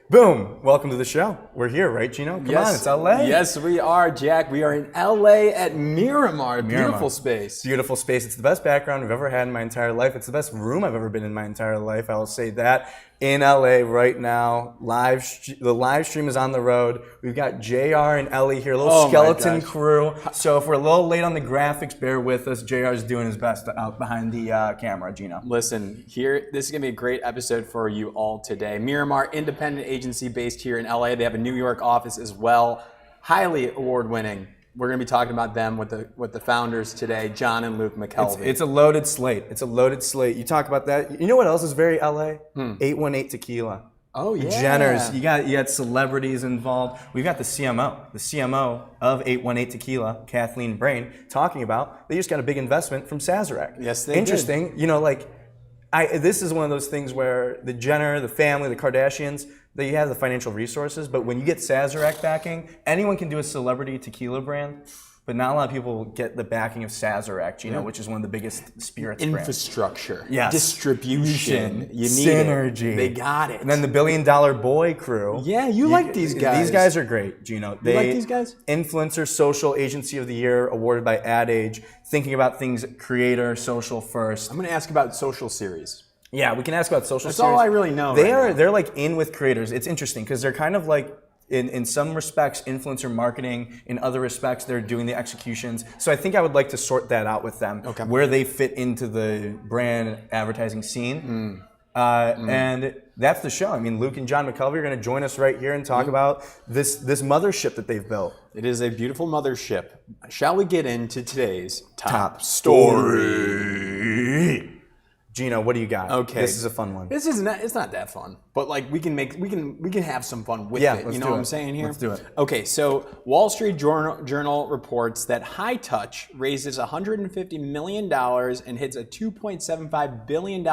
Boom! Welcome to the show. We're here, right, Gino? Come on, it's LA. Yes, we are, Jack. We are in LA at Miramar. Beautiful space. Beautiful space. It's the best background I've ever had in my entire life. It's the best room I've ever been in my entire life. I will say that. In LA right now, the live stream is on the road. We've got JR and Ellie here, a little skeleton crew. So if we're a little late on the graphics, bear with us. JR's doing his best out behind the camera, Gino. Listen, this is going to be a great episode for you all today. Miramar, independent agency based here in LA. They have a New York office as well. Highly award-winning. We're going to be talking about them with the founders today, John and Luke McKelvey. It's a loaded slate. You talk about that. You know what else is very LA? 818 Tequila. Oh, yeah. Jenners. You got celebrities involved. We've got the CMO of 818 Tequila, Kathleen Bain, talking about they just got a big investment from Sazerac. Yes, they Interesting. did. You know, this is one of those things where the Jenner, the family, the Kardashians, they have the financial resources, but when you get Sazerac backing, anyone can do a celebrity tequila brand, but not a lot of people get the backing of Sazerac, which is one of the biggest spirits Infrastructure, brands. Distribution, you need synergy. They got it. And then the $1 Billion Boy crew. Yeah, you like these guys. These guys are great, Gino. You like these guys? Influencer Social Agency of the Year, awarded by Ad Age, thinking about things creator, social first. I'm going to ask about social series. Yeah, we can ask about social That's series. all I really know. They're like in with creators. It's interesting because they're kind of like in some respects influencer marketing. In other respects, they're doing the executions. So I think I would like to sort that out with them, where they fit into the brand advertising scene. And that's the show. I mean, Luke and John McKelvey are going to join us right here and talk about this mothership that they've built. It is a beautiful mothership. Shall we get into today's top story? Gino, what do you got? Okay, this is a fun one. It's not that fun, but like we can have some fun with it. You know what I'm saying here? Let's do it. Okay, so Wall Street Journal reports that High Touch raises $150 million and hits a $2.75 billion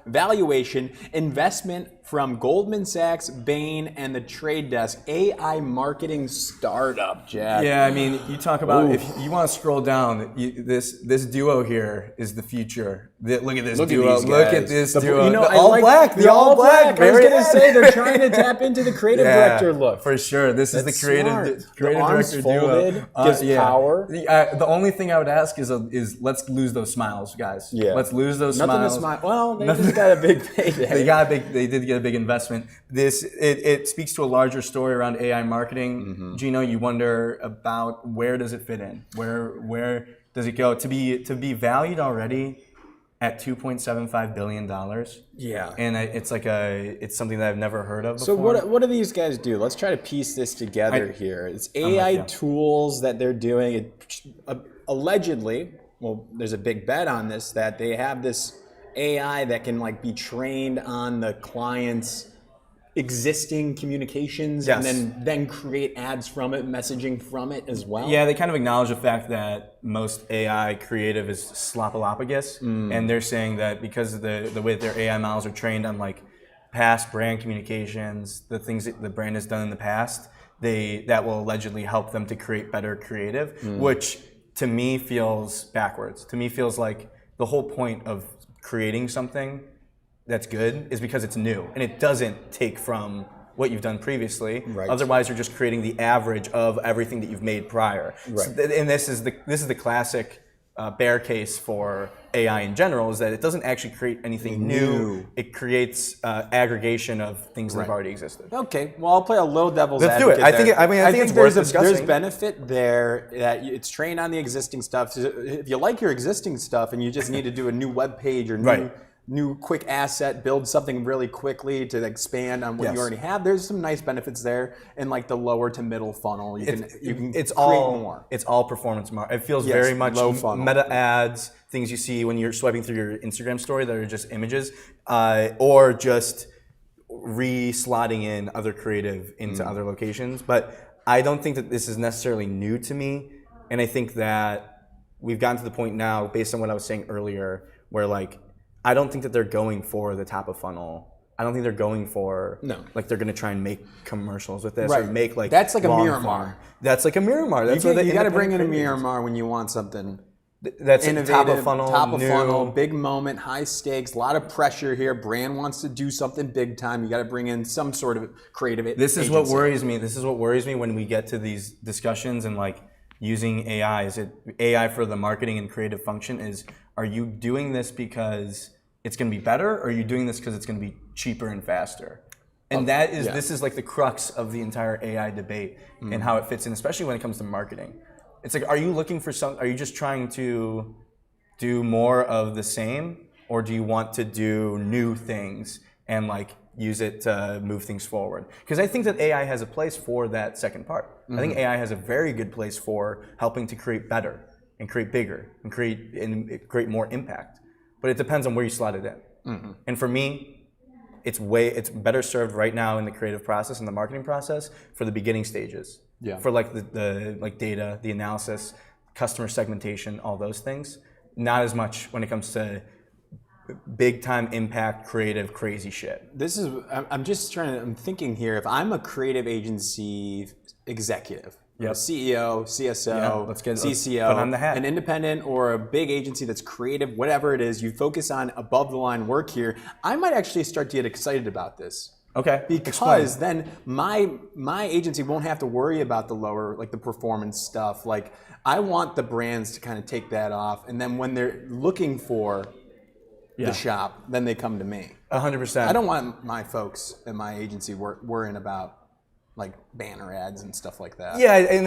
valuation investment from Goldman Sachs, Bain, and the Trade Desk AI marketing startup, Jack. Yeah, I mean, you talk about if you want to scroll down, this duo here is the future. Look at this duo. Look at this duo. The all black. The all black. I was going to say they're trying to tap into the creative director look. For sure. This is the creative director folded, duo. Gives power. The only thing I would ask is let's lose those smiles, guys. Yeah. Let's lose those Nothing smiles. to smile. Well, they just got a big payday. They did get a big investment. It speaks to a larger story around AI marketing. Gino, you wonder about where does it fit in? Where does it go? To be valued already at $2.75 billion. Yeah. And it's something that I've never heard of before. So what do these guys do? Let's try to piece this together here. It's AI tools that they're doing. Allegedly, well, there's a big bet on this, that they have this AI that can be trained on the client's existing communications and then create ads from it, messaging from it as well. Yeah, they kind of acknowledge the fact that most AI creative is slopolopagus, and they're saying that because of the way that their AI models are trained on past brand communications, the things that the brand has done in the past, that will allegedly help them to create better creative, which to me feels backwards. To me feels like the whole point of creating something that's good is because it's new and it doesn't take from what you've done previously. Right. Otherwise, you're just creating the average of everything that you've made prior. Right. And this is the classic bear case for AI in general, is that it doesn't actually create anything new. It creates aggregation of things that have already existed. Okay, well, I'll play a little devil's advocate. Let's do it. I think it's worth discussing. There's benefit there that it's trained on the existing stuff. If you like your existing stuff and you just need to do a new web page or new quick asset, build something really quickly to expand on what you already have, there's some nice benefits there. In the lower to middle funnel, you can create more. It's all performance marketing. It feels very much low funnel. Meta ads, things you see when you're swiping through your Instagram story that are just images, or just re-slotting in other creative into other locations. But I don't think that this is necessarily new to me, and I think that we've gotten to the point now, based on what I was saying earlier, where I don't think that they're going for the top of funnel. I don't think they're going for they're going to try and make commercials with this or make that's like a long Miramar. form. That's like a Miramar. That's you got to bring in a Miramar when you want something That's innovative, top of funnel, big moment, high stakes, a lot of pressure here. Brand wants to do something big time. You got to bring in some sort of creative This is agency. what worries me. This is what worries me when we get to these discussions and like using AI. Is it AI for the marketing and creative function? Are you doing this because it's going to be better, or are you doing this because it's going to be cheaper and faster? And this is like the crux of the entire AI debate and how it fits in, especially when it comes to marketing. It's like, are you looking for are you just trying to do more of the same, or do you want to do new things and like use it to move things forward? Because I think that AI has a place for that second part. I think AI has a very good place for helping to create better and create bigger and create more impact. But it depends on where you slot it in. And for me, it's better served right now in the creative process and the marketing process for the beginning stages. Yeah. For like the like data, the analysis, customer segmentation, all those things. Not as much when it comes to big time impact, creative, crazy shit. I'm thinking here, if I'm a creative agency executive, a CEO, CSO, CCO, put on the hat. An independent or a big agency that's creative, whatever it is, you focus on above the line work here, I might actually start to get excited about this. Okay. Because then my agency won't have to worry about the lower, like the performance stuff. Like I want the brands to kind of take that off, and then when they're looking for the shop, then they come to me. 100%. I don't want my folks at my agency worrying about like banner ads and stuff like that. Yeah, and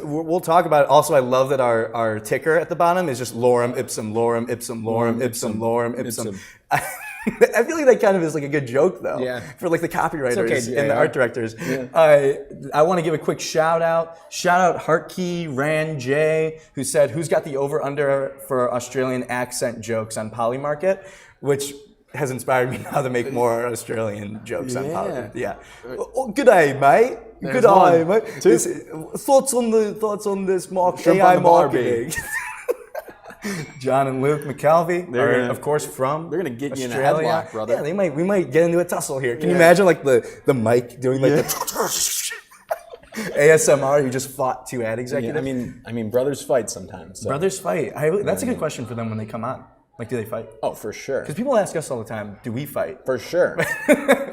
we'll talk about it. Also, I love that our ticker at the bottom is just lorem ipsum, lorem ipsum, lorem ipsum, lorem ipsum. I feel like that kind of is like a good joke though, for like the copywriters and the art directors. Yeah. I want to give a quick shout out Hartkey Ran J, who said, "Who's got the over under for Australian accent jokes on Polymarket?" Which has inspired me now to make more Australian jokes on Polymarket. Yeah. Oh, good day, mate. Good day, mate. Thoughts on this AI marketing. John and Luke McKelvey are, of course, from They're gonna get you Australia. in a headlock, brother. Yeah, we might get into a tussle here. Can you imagine like the mic doing like the ASMR? You just fought two ad executives. Yeah, I mean, brothers fight sometimes. So. Brothers fight. That's a good question for them when they come on. Like, do they fight? Oh, for sure. Because people ask us all the time, do we fight? For sure.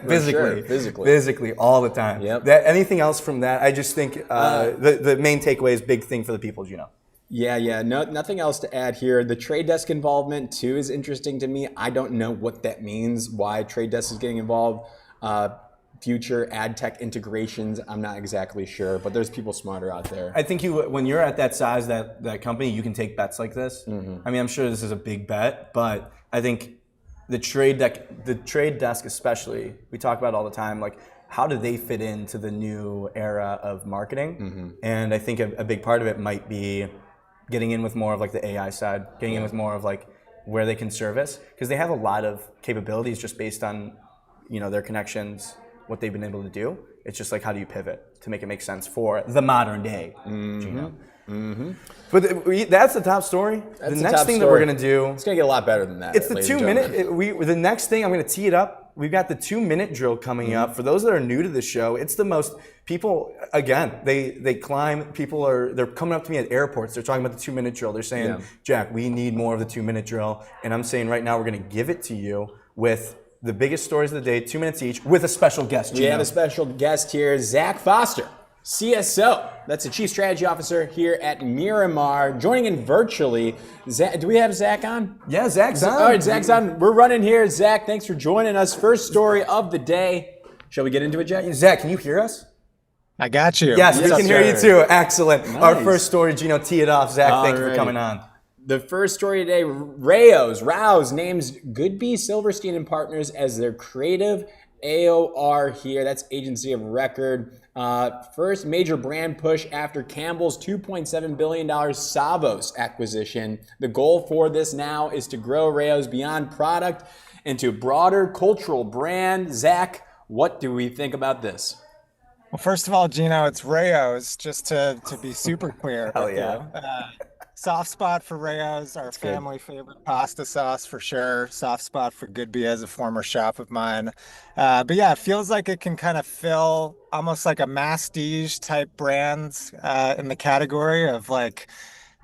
Physically, all the time. Yep. Anything else from that? I just think the main takeaway is big thing for the people, you know. Yeah. No, nothing else to add here. The Trade Desk involvement too is interesting to me. I don't know what that means, why Trade Desk is getting involved. Future ad tech integrations, I'm not exactly sure, but there's people smarter out there. I think when you're at that size, that company, you can take bets like this. Mm-hmm. I mean, I'm sure this is a big bet, but I think the Trade Desk especially, we talk about it all the time, like how do they fit into the new era of marketing? Mm-hmm. And I think a big part of it might be getting in with more of like the AI side, getting in with more of like where they can service, because they have a lot of capabilities just based on, you know, their connections, what they've been able to do. It's just like, how do you pivot to make it make sense for the modern day? Mm-hmm. Gino? Mm-hmm. But that's the top story. The next thing that we're gonna do, it's gonna get a lot better than that. It's the 2 minute. The next thing I'm gonna tee it up. We've got the 2 minute drill coming up. For those that are new to the show, it's the most people. Again, they climb. They're coming up to me at airports. They're talking about the 2 minute drill. They're saying, Jack, we need more of the 2 minute drill. And I'm saying right now we're gonna give it to you with the biggest stories of the day, 2 minutes each, with a special guest. We have a special guest here, Zach Foster, CSO. That's the Chief Strategy Officer here at Miramar, joining in virtually. Zach, do we have Zach on? Yeah, Zach's on. All right, Zach's on. We're running here. Zach, thanks for joining us. First story of the day. Shall we get into it, Jack? Zach, can you hear us? I got you. Yes, we can hear you too. Excellent. Nice. Our first story, Gino, tee it off. Zach, thank you for coming on. The first story today, Rouse names Goodby Silverstein and Partners as their creative AOR here. That's agency of record. First major brand push after Campbell's $2.7 billion Savos acquisition. The goal for this now is to grow Rouse beyond product into a broader cultural brand. Zach, what do we think about this? Well, first of all, Gino, it's Rayo's, just to be super clear. Hell yeah. Soft spot for Rayo's, our family favorite pasta sauce for sure. Soft spot for Goodby as a former shop of mine. But yeah, it feels like it can kind of fill almost like a masstige type brands in the category of like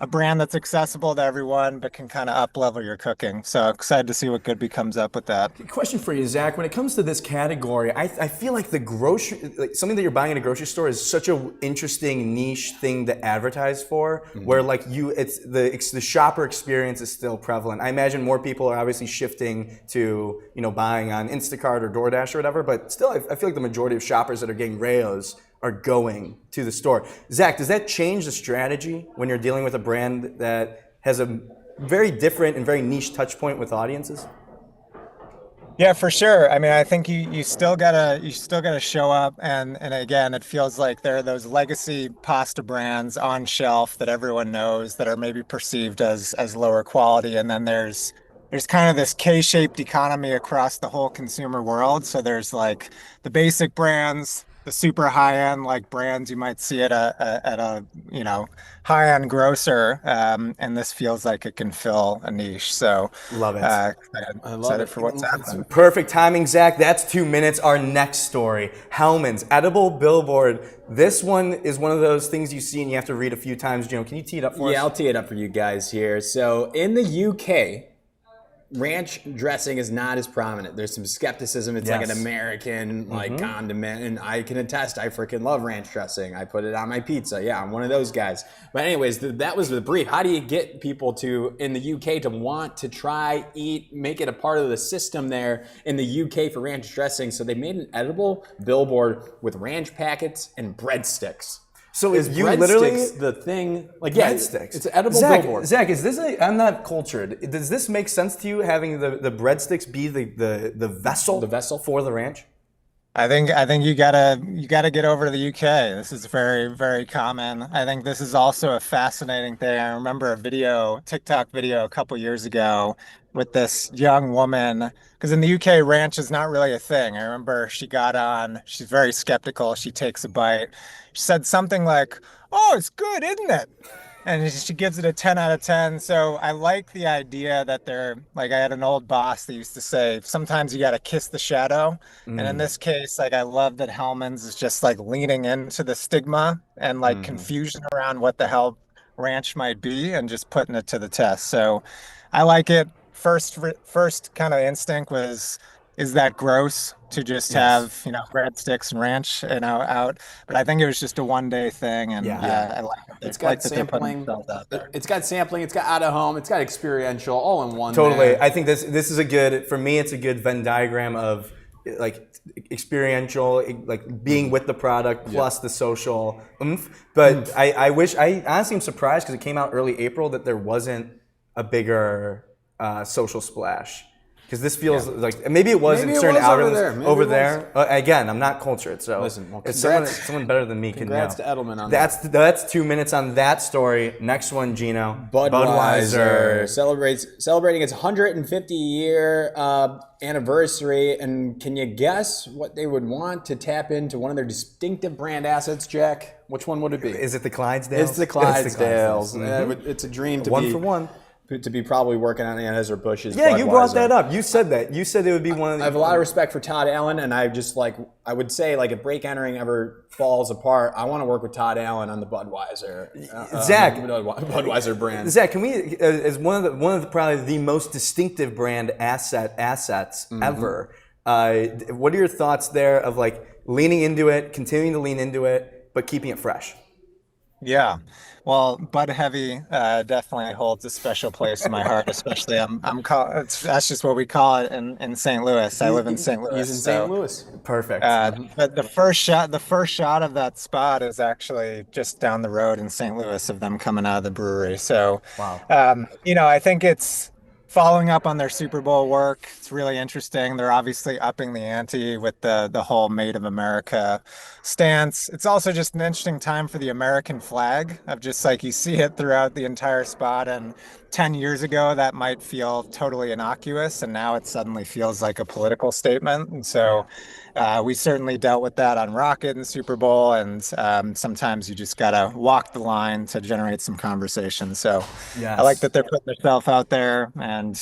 a brand that's accessible to everyone, but can kind of up level your cooking. So excited to see what Goodby comes up with that. Question for you, Zach. When it comes to this category, I feel like something that you're buying in a grocery store is such an interesting niche thing to advertise for, where like it's the shopper experience is still prevalent. I imagine more people are obviously shifting to, buying on Instacart or DoorDash or whatever, but still I feel like the majority of shoppers that are getting Rayo's are going to the store. Zach, does that change the strategy when you're dealing with a brand that has a very different and very niche touch point with audiences? Yeah, for sure. I mean, I think you still gotta show up, and again, it feels like there are those legacy pasta brands on shelf that everyone knows that are maybe perceived as lower quality, and then there's kind of this K-shaped economy across the whole consumer world. So there's like the basic brands, the super high-end like brands you might see at a high-end grocer, and this feels like it can fill a niche. So love it. Excited for what's happening. Perfect timing, Zach. That's 2 minutes. Our next story, Hellmann's edible billboard. This one is one of those things you see and you have to read a few times. Can you tee it up for us? Yeah, I'll tee it up for you guys here. So in the UK, ranch dressing is not as prominent. There's some skepticism. It's like an American condiment, and I can attest. I freaking love ranch dressing. I put it on my pizza. Yeah, I'm one of those guys. But anyways, that was the brief. How do you get people in the UK to want to try, eat, make it a part of the system there in the UK for ranch dressing? So they made an edible billboard with ranch packets and breadsticks. So is you literally the thing? Like breadsticks? It's an edible billboard. Zach, is this I'm not cultured. Does this make sense to you having the breadsticks be the vessel? The vessel for the ranch? I think you gotta get over to the UK. This is very, very common. I think this is also a fascinating thing. I remember a TikTok video a couple years ago with this young woman, because in the UK, ranch is not really a thing. I remember she got on, she's very skeptical. She takes a bite. She said something like, "Oh, it's good, isn't it?" And she gives it a 10 out of 10. So I like the idea that I had an old boss that used to say, sometimes you got to kiss the shadow. And in this case, I love that Hellmann's is just leaning into the stigma and confusion around what the hell ranch might be and just putting it to the test. So I like it. First kind of instinct was, is that gross to just have breadsticks and ranch out? But I think it was just a one-day thing, and I like it. It's got sampling. It's got sampling. It's got out of home. It's got experiential, all in one. Totally. There. I think this is for me. It's a good Venn diagram of experiential, being with the product plus the social oomph. But I honestly am surprised because it came out early April that there wasn't a bigger social splash. Because this feels like maybe it was in certain outlets over there. Again, I'm not cultured, so it's someone better than me can know. Congrats to Edelman on that. That's 2 minutes on that story. Next one, Gino. Budweiser celebrating its 150-year anniversary, and can you guess what they would want to tap into one of their distinctive brand assets, Jack? Which one would it be? Is it the Clydesdales? It's the Clydesdales. It's a dream to one for one. To be probably working on Anheuser-Busch's Yeah, Budweiser. You brought that up. You said that. You said it would be one of the... I have a lot of respect for Todd Allen, and I just I would say if Break Entering ever falls apart, I want to work with Todd Allen on the Budweiser. Zach, Budweiser brand. Zach, can we, as one of the probably the most distinctive brand assets ever, what are your thoughts there of leaning into it, continuing to lean into it, but keeping it fresh? Yeah. Well, Bud Heavy definitely holds a special place in my heart, especially that's just what we call it in St. Louis. I live in St. Louis. He's in St. Louis. Perfect. But the first shot of that spot is actually just down the road in St. Louis of them coming out of the brewery. So, wow. I think it's following up on their Super Bowl work. It's really interesting. They're obviously upping the ante with the whole Made of America stance. It's also just an interesting time for the American flag of just you see it throughout the entire spot. And 10 years ago, that might feel totally innocuous. And now it suddenly feels like a political statement. And so we certainly dealt with that on Rocket and Super Bowl. And sometimes you just got to walk the line to generate some conversation. So yes. I like that they're putting themselves out there. And,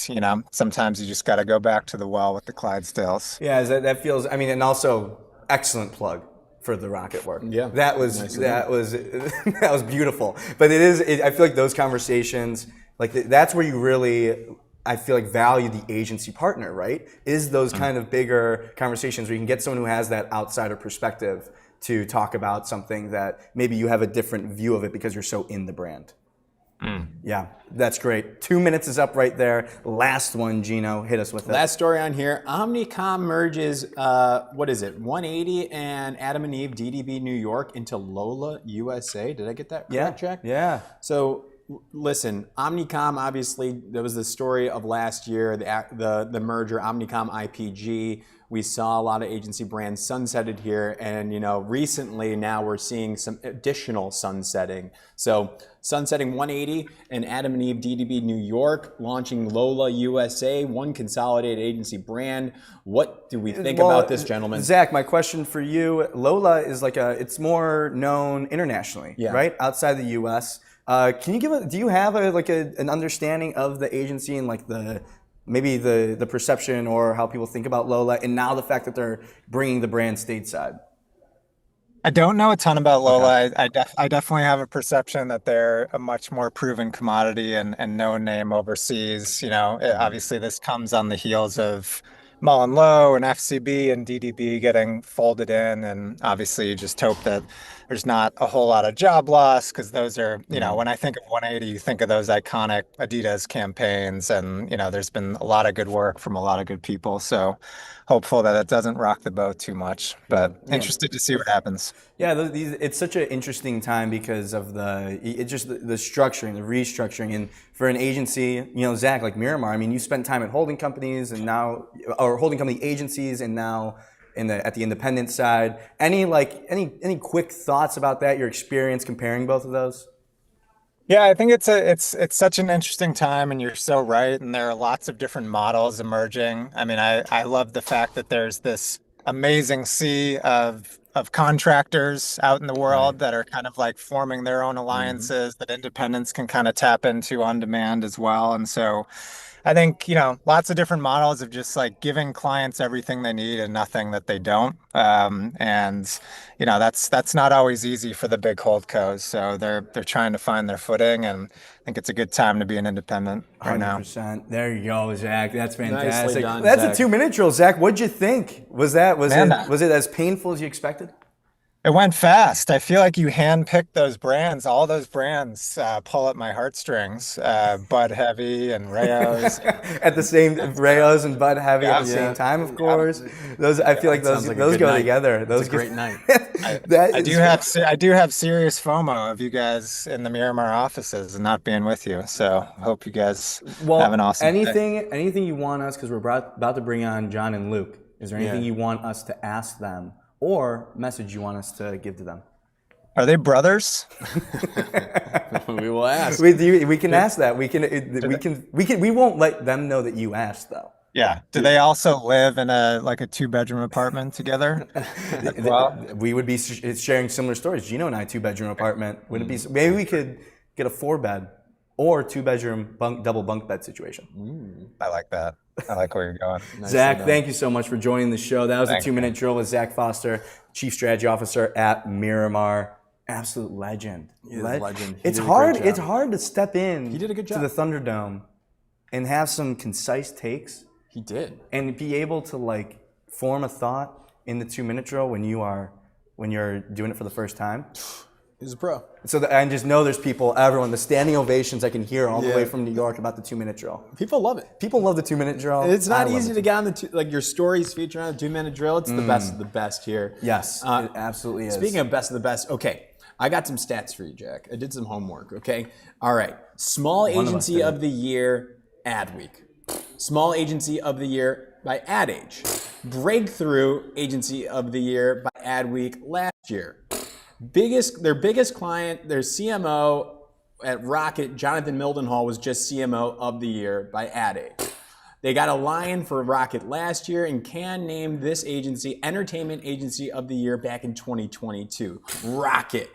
sometimes you just got to go back to the well with the Clydesdales. Yeah, that feels, and also excellent plug. for the rocket work. Yeah. That was that was beautiful. But I feel like those conversations, like that's where you really, I feel like, value the agency partner, right? Is those kind of bigger conversations where you can get someone who has that outsider perspective to talk about something that maybe you have a different view of it because you're so in the brand. Yeah, that's great. 2 minutes is up right there. Last one, Gino, hit us with it. Last story on here. Omnicom merges, 180 and adam&eveDDB New York into Lola USA. Did I get that correct, Jack? Yeah. So listen, Omnicom, obviously, there was the story of last year, the merger, Omnicom IPG. We saw a lot of agency brands sunsetted here, and recently now we're seeing some additional sunsetting. So sunsetting 180 and adam&eveDDB New York, launching Lola USA, one consolidated agency brand. What do we think about this, gentlemen? Zach, my question for you, Lola is it's more known internationally, right? Outside the US. Can you do you have an understanding of the agency and maybe the perception or how people think about Lola, and now the fact that they're bringing the brand stateside? I don't know a ton about Lola. Okay. I definitely have a perception that they're a much more proven commodity and known name overseas. Obviously this comes on the heels of MullenLowe and FCB and DDB getting folded in, and obviously you just hope that there's not a whole lot of job loss, because those are, when I think of 180, you think of those iconic Adidas campaigns, and there's been a lot of good work from a lot of good people. So hopeful that it doesn't rock the boat too much, but interested to see what happens. Yeah, it's such an interesting time because of the structuring, the restructuring, and for an agency, Zach, like Miramar, I mean, you spent time at holding companies and now, or holding company agencies, and now at the independent side. Any quick thoughts about that? Your experience comparing both of those? Yeah, I think it's such an interesting time, and you're so right. And there are lots of different models emerging. I mean, I love the fact that there's this amazing sea of contractors out in the world that are kind of forming their own alliances that independents can kind of tap into on demand as well. And so I think, lots of different models of just giving clients everything they need and nothing that they don't. That's not always easy for the big holdcos. So they're trying to find their footing, and I think it's a good time to be an independent right now. 100%. There you go, Zach. That's fantastic. Nicely done, That's Zach. a 2-minute drill, Zach. What'd you think? Was it as painful as you expected? It went fast. I feel like you handpicked those brands. All those brands pull at my heartstrings. Bud Heavy and Rayo's. At the same, Rayo's and Bud Heavy at the same time, of course. Those, I feel like those go together. Those a great night. I do have serious FOMO of you guys in the Miramar offices and not being with you. So hope you guys have an awesome day. Anything you want us, because we're about to bring on John and Luke. Is there anything you want us to ask them, or message you want us to give to them? Are they brothers? We will ask. We can ask that. We won't let them know that you asked, though. Yeah. Do they also live in a 2-bedroom apartment together? Well, we would be sharing similar stories. Gino and I, 2-bedroom apartment. Would it be? Maybe we could get a 4-bed or 2-bedroom double bunk bed situation. I like that. I like where you're going. Zach, thank you so much for joining the show. That was a 2-minute drill with Zach Foster, Chief Strategy Officer at Miramar. Absolute legend. He is a legend. It's hard to step in He did a good job. to the Thunderdome and have some concise takes. He did. And be able to form a thought in the 2-minute drill when you're doing it for the first time. He's a pro. So I just know there's everyone, the standing ovations I can hear all the way from New York about the 2-minute drill. People love it. People love the 2-minute drill. It's not easy to get on the your stories featured on the 2-minute drill. It's the best of the best here. Yes, it absolutely is. Speaking of best of the best, okay, I got some stats for you, Jack. I did some homework, okay? All right, Small Agency of the Year, Ad Week. Small Agency of the Year by Ad Age. Breakthrough Agency of the Year by Ad Week last year. Their biggest client, their CMO at Rocket, Jonathan Mildenhall, was just CMO of the Year by Ad Age. They got a lion for Rocket last year, and Cannes named this agency Entertainment Agency of the Year back in 2022. Rocket,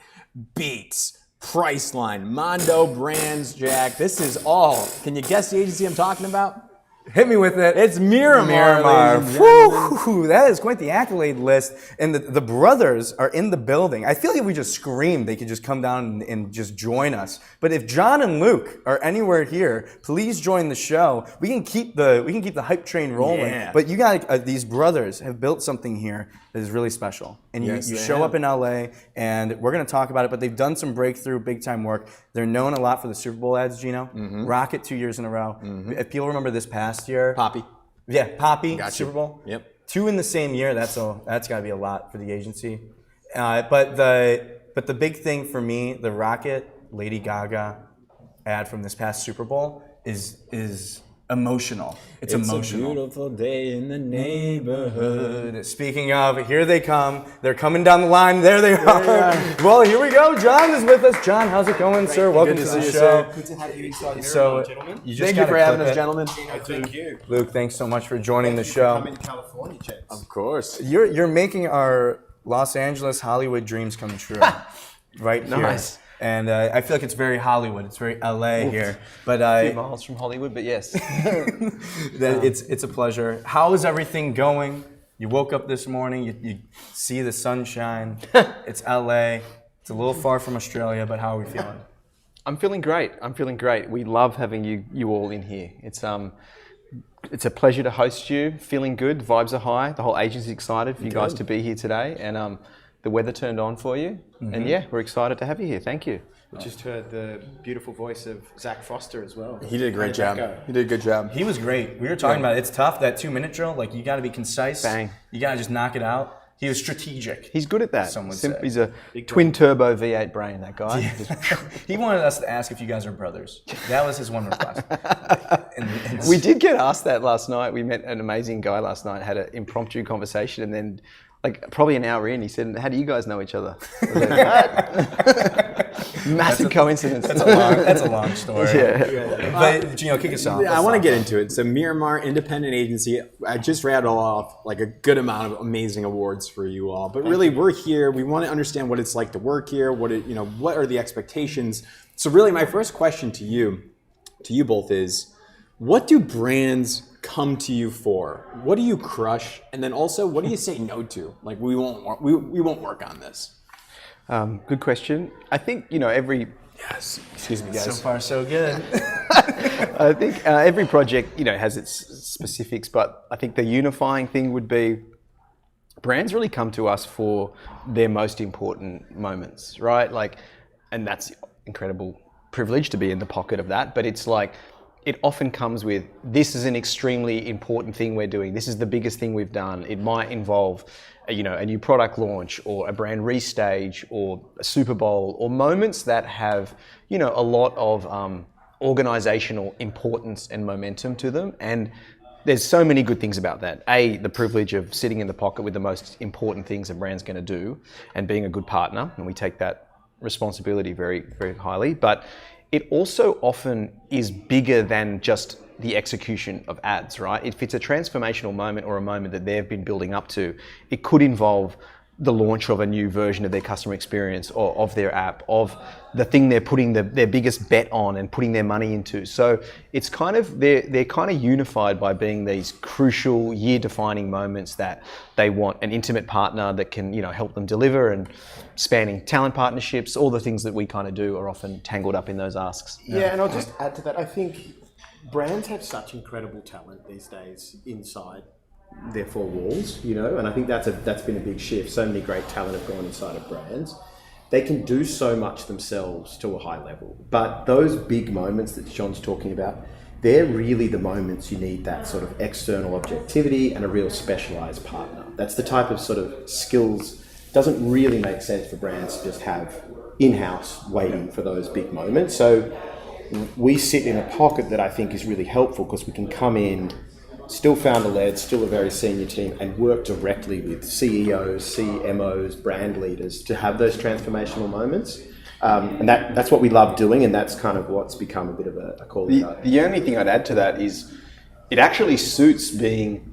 Beats, Priceline, Mondo Brands, Jack. This is all. Can you guess the agency I'm talking about? Hit me with it. It's Miramar. Miramar. ladies and gentlemen. Whew, that is quite the accolade list. And the brothers are in the building. I feel like if we just scream, they could just come down and just join us. But if John and Luke are anywhere here, please join the show. We can keep the hype train rolling. Yeah. But you got these brothers have built something here that is really special. And Yes, you they show have. up in LA, and we're going to talk about it. But they've done some breakthrough, big time work. They're known a lot for the Super Bowl ads, Gino. Rocket 2 years in a row. If people remember this past year, Poppi. yeah, Poppi, Gotcha. Super Bowl. Yep. 2 in the same year. That's got to be a lot for the agency. But the big thing for me, the Rocket Lady Gaga ad from this past Super Bowl is emotional. It's emotional. a beautiful day in the neighborhood. Speaking of, here they come. They're coming down the line. There they are. Well, here we go. John is with us. John, how's it going, sir? Welcome to the show. Good to have you inside So, gentlemen. you just Thank you gotta for having clip us, it. gentlemen. Thank you. Luke, thanks so much for joining the show. Coming to California, Chance. Of course. You're making our Los Angeles Hollywood dreams come true, right here. Nice. And I feel like it's very Hollywood. It's very LA here. But A few miles from Hollywood, but yes. it's a pleasure. How is everything going? You woke up this morning. You see the sunshine. It's LA. It's a little far from Australia, but how are we feeling? I'm feeling great. We love having you all in here. It's a pleasure to host you. Feeling good. Vibes are high. The whole agency's excited for you guys to be here today. And the weather turned on for you. And yeah, we're excited to have you here. Thank you. We just heard the beautiful voice of Zach Foster as well. He did a great How did that job. go? He did a good job. He was great. We were talking about it. It's tough, that 2-minute drill. Like, you got to be concise. Bang. You got to just knock it out. He was strategic. He's good at that. Some would say. He's a twin turbo V8 brain, that guy. He wanted us to ask if you guys are brothers. That was his one request. And We did get asked that last night. We met an amazing guy last night, had an impromptu conversation, and then like probably an hour in, he said, "How do you guys know each other?" I was like, massive coincidence. That's a long story. Yeah. But Gino, kick us off. I want to get into it. So Miramar Independent Agency, I just rattled off like a good amount of amazing awards for you all. But really, we're here. We want to understand what it's like to work here. What are the expectations? So really, my first question to you both is, what do brands come to you for? What do you crush? And then also, what do you say no to? Like, we won't work on this. Good question. I think every. Yes. Excuse me, guys. So far, so good. I think every project, has its specifics, but I think the unifying thing would be brands really come to us for their most important moments, right? Like, and that's incredible privilege to be in the pocket of that, but it's like, it often comes with, this is an extremely important thing we're doing. This is the biggest thing we've done. It might involve, a new product launch or a brand restage or a Super Bowl or moments that have, a lot of organizational importance and momentum to them. And there's so many good things about that. The privilege of sitting in the pocket with the most important things a brand's going to do and being a good partner. And we take that responsibility very, very highly. But it also often is bigger than just the execution of ads, right? If it's a transformational moment or a moment that they've been building up to, it could involve the launch of a new version of their customer experience or of their app, of the thing they're putting their biggest bet on and putting their money into. So it's kind of, they're kind of unified by being these crucial year-defining moments that they want an intimate partner that can, help them deliver, and spanning talent partnerships, all the things that we kind of do are often tangled up in those asks. Yeah, and I'll just add to that. I think brands have such incredible talent these days inside their four walls, and I think that's been a big shift. So many great talent have gone inside of brands. They can do so much themselves to a high level, but those big moments that John's talking about, they're really the moments you need that sort of external objectivity and a real specialized partner. That's the type of sort of skills. Doesn't really make sense for brands to just have in-house waiting for those big moments. So we sit in a pocket that I think is really helpful, because we can come in, still founder-led, still a very senior team, and work directly with CEOs, CMOs, brand leaders to have those transformational moments. And that's what we love doing, and that's kind of what's become a bit of a calling card. The only thing I'd add to that is it actually suits being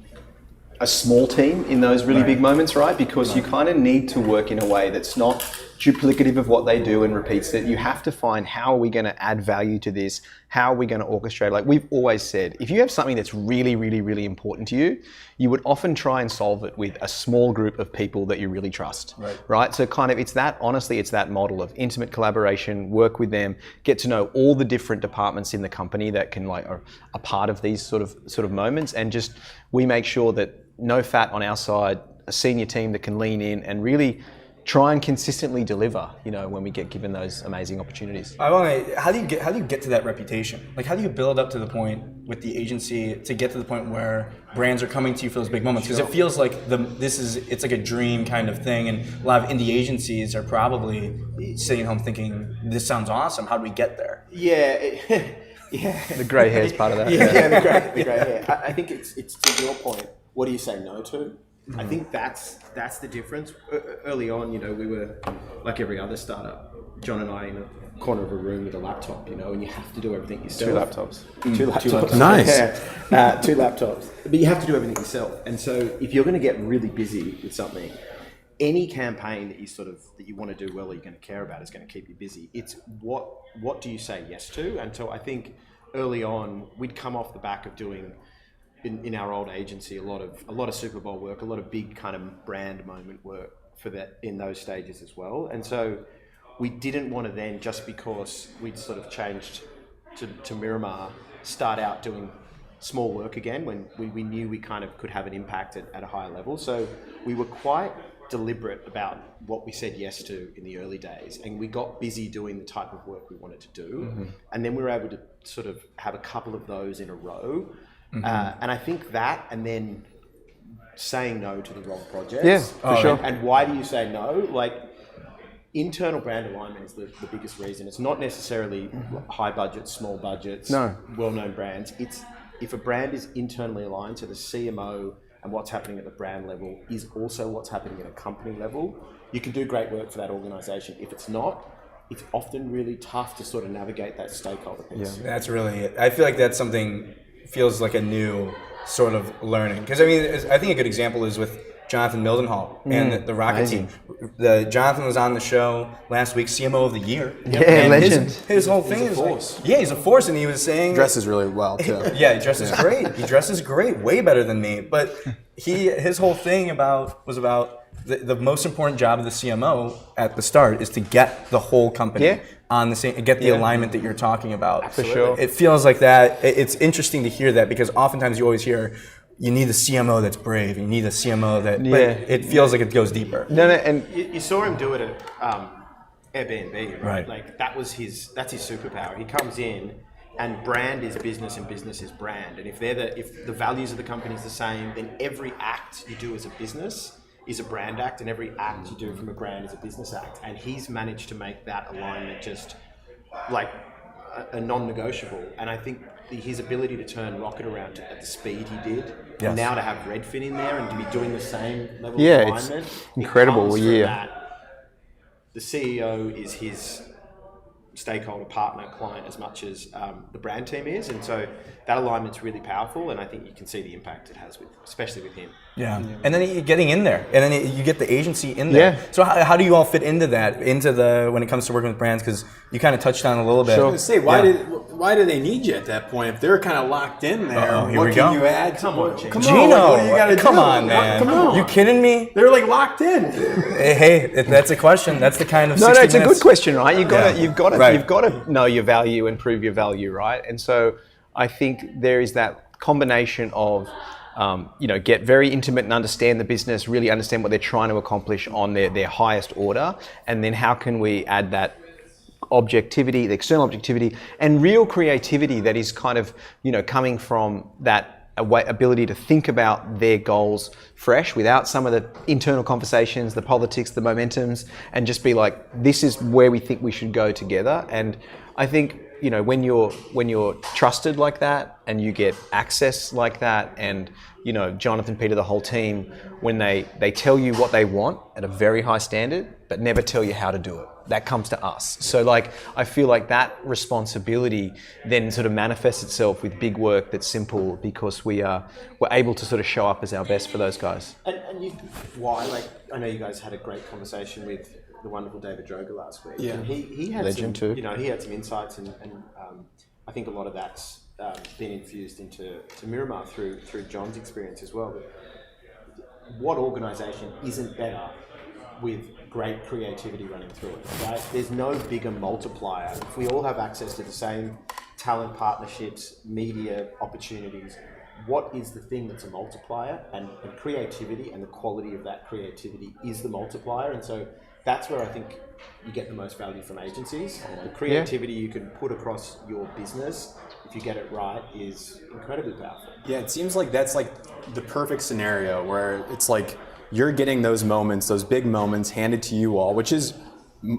a small team in those really big moments, right? Because you kind of need to work in a way that's not duplicative of what they do and repeats it. You have to find, how are we going to add value to this? how are we going to orchestrate? Like we've always said, if you have something that's really, really, really important to you, you would often try and solve it with a small group of people that you really trust, right? So kind of it's that model of intimate collaboration, work with them, get to know all the different departments in the company that can like are a part of these sort of moments, and just we make sure that no fat on our side, a senior team that can lean in and really try and consistently deliver, when we get given those amazing opportunities. How do you get to that reputation? Like, how do you build up to the point with the agency to get to the point where brands are coming to you for those big moments? Because it feels like it's like a dream kind of thing, and a lot of indie agencies are probably sitting at home thinking, "This sounds awesome. How do we get there?" Yeah. Yeah. The grey hair is part of that. Yeah, the grey hair. I think it's to your point. What do you say no to? I think that's the difference. Early on, we were like every other startup. John and I in a corner of a room with a laptop, and you have to do everything yourself. Two laptops. Nice. Yeah. 2 laptops. But you have to do everything yourself. And so if you're going to get really busy with something, any campaign that you want to do well or you're going to care about is going to keep you busy. It's what do you say yes to? And so I think early on we'd come off the back of doing in our old agency a lot of Super Bowl work, a lot of big kind of brand moment work for that in those stages as well. And so we didn't want to then, just because we'd sort of changed to Miramar, start out doing small work again when we knew we kind of could have an impact at a higher level. So we were quite deliberate about what we said yes to in the early days, and we got busy doing the type of work we wanted to do. And then we were able to sort of have a couple of those in a row. And I think that, and then saying no to the wrong projects. Yeah, for sure. And why do you say no? Like, internal brand alignment is the biggest reason. It's not necessarily high budgets, small budgets, well-known brands. It's if a brand is internally aligned to the CMO and what's happening at the brand level is also what's happening at a company level, you can do great work for that organization. If it's not, it's often really tough to sort of navigate that stakeholder piece. Yeah, that's really it. I feel like that's something feels like a new sort of learning. Because I think a good example is with Jonathan Mildenhall and the Rocket team. Jonathan was on the show last week, CMO of the year. Yeah, legend. His whole thing is force. He's a force, and he was saying Dresses really well too. Yeah, he dresses great. He dresses great, way better than me. But his whole thing was about the most important job of the CMO at the start is to get the whole company on the same, get the alignment that you're talking about. Absolutely. For sure. It feels like that. It's interesting to hear that, because oftentimes you always hear, you need a CMO that's brave. You need a CMO that. But it feels like it goes deeper. No, and You saw him do it at Airbnb, Right. Like that's his superpower. He comes in, and brand is business, and business is brand. And if the values of the company is the same, then every act you do as a business is a brand act, and every act you do from a brand is a business act. And he's managed to make that alignment just like a non-negotiable. And I think his ability to turn Rocket around at the speed he did, and now to have Redfin in there and to be doing the same level of alignment, it's incredible. The CEO is his stakeholder, partner, client as much as the brand team is, and so that alignment's really powerful, and I think you can see the impact it has especially with him. Yeah, and then you're getting in there, and then you get the agency in there. Yeah. So how do you all fit into that, when it comes to working with brands? Because you kind of touched on it a little bit. I was going to say, why do they need you at that point if they're kind of locked in there? Here what we can go. you add? Come on, Gino, what do you got to do? Come on, man. Come on. You kidding me? They're like locked in. Hey, that's a question. That's the kind of no, 60 it's a minutes. good question, right? You've got to know your value and prove your value, right? And so I think there is that combination of get very intimate and understand the business, really understand what they're trying to accomplish on their highest order, and then how can we add that objectivity, the external objectivity, and real creativity that is kind of coming from that ability to think about their goals fresh without some of the internal conversations, the politics, the momentums, and just be like, this is where we think we should go together. And I think when you're trusted like that, and you get access like that, and Jonathan, Peter, the whole team, when they tell you what they want at a very high standard, but never tell you how to do it, that comes to us. So I feel like that responsibility then sort of manifests itself with big work that's simple, because we're able to sort of show up as our best for those guys. And I know you guys had a great conversation with the wonderful David Droga last week. Yeah. And he had Legend some, too. he had some insights and I think a lot of that's been infused into Miramar through John's experience as well. But what organisation isn't better with great creativity running through it, right? There's no bigger multiplier. If we all have access to the same talent partnerships, media opportunities, what is the thing that's a multiplier? And creativity and the quality of that creativity is the multiplier. And so that's where I think you get the most value from agencies. The creativity you can put across your business, if you get it right, is incredibly powerful. Yeah, it seems like that's like the perfect scenario where it's like you're getting those moments, those big moments handed to you all, which is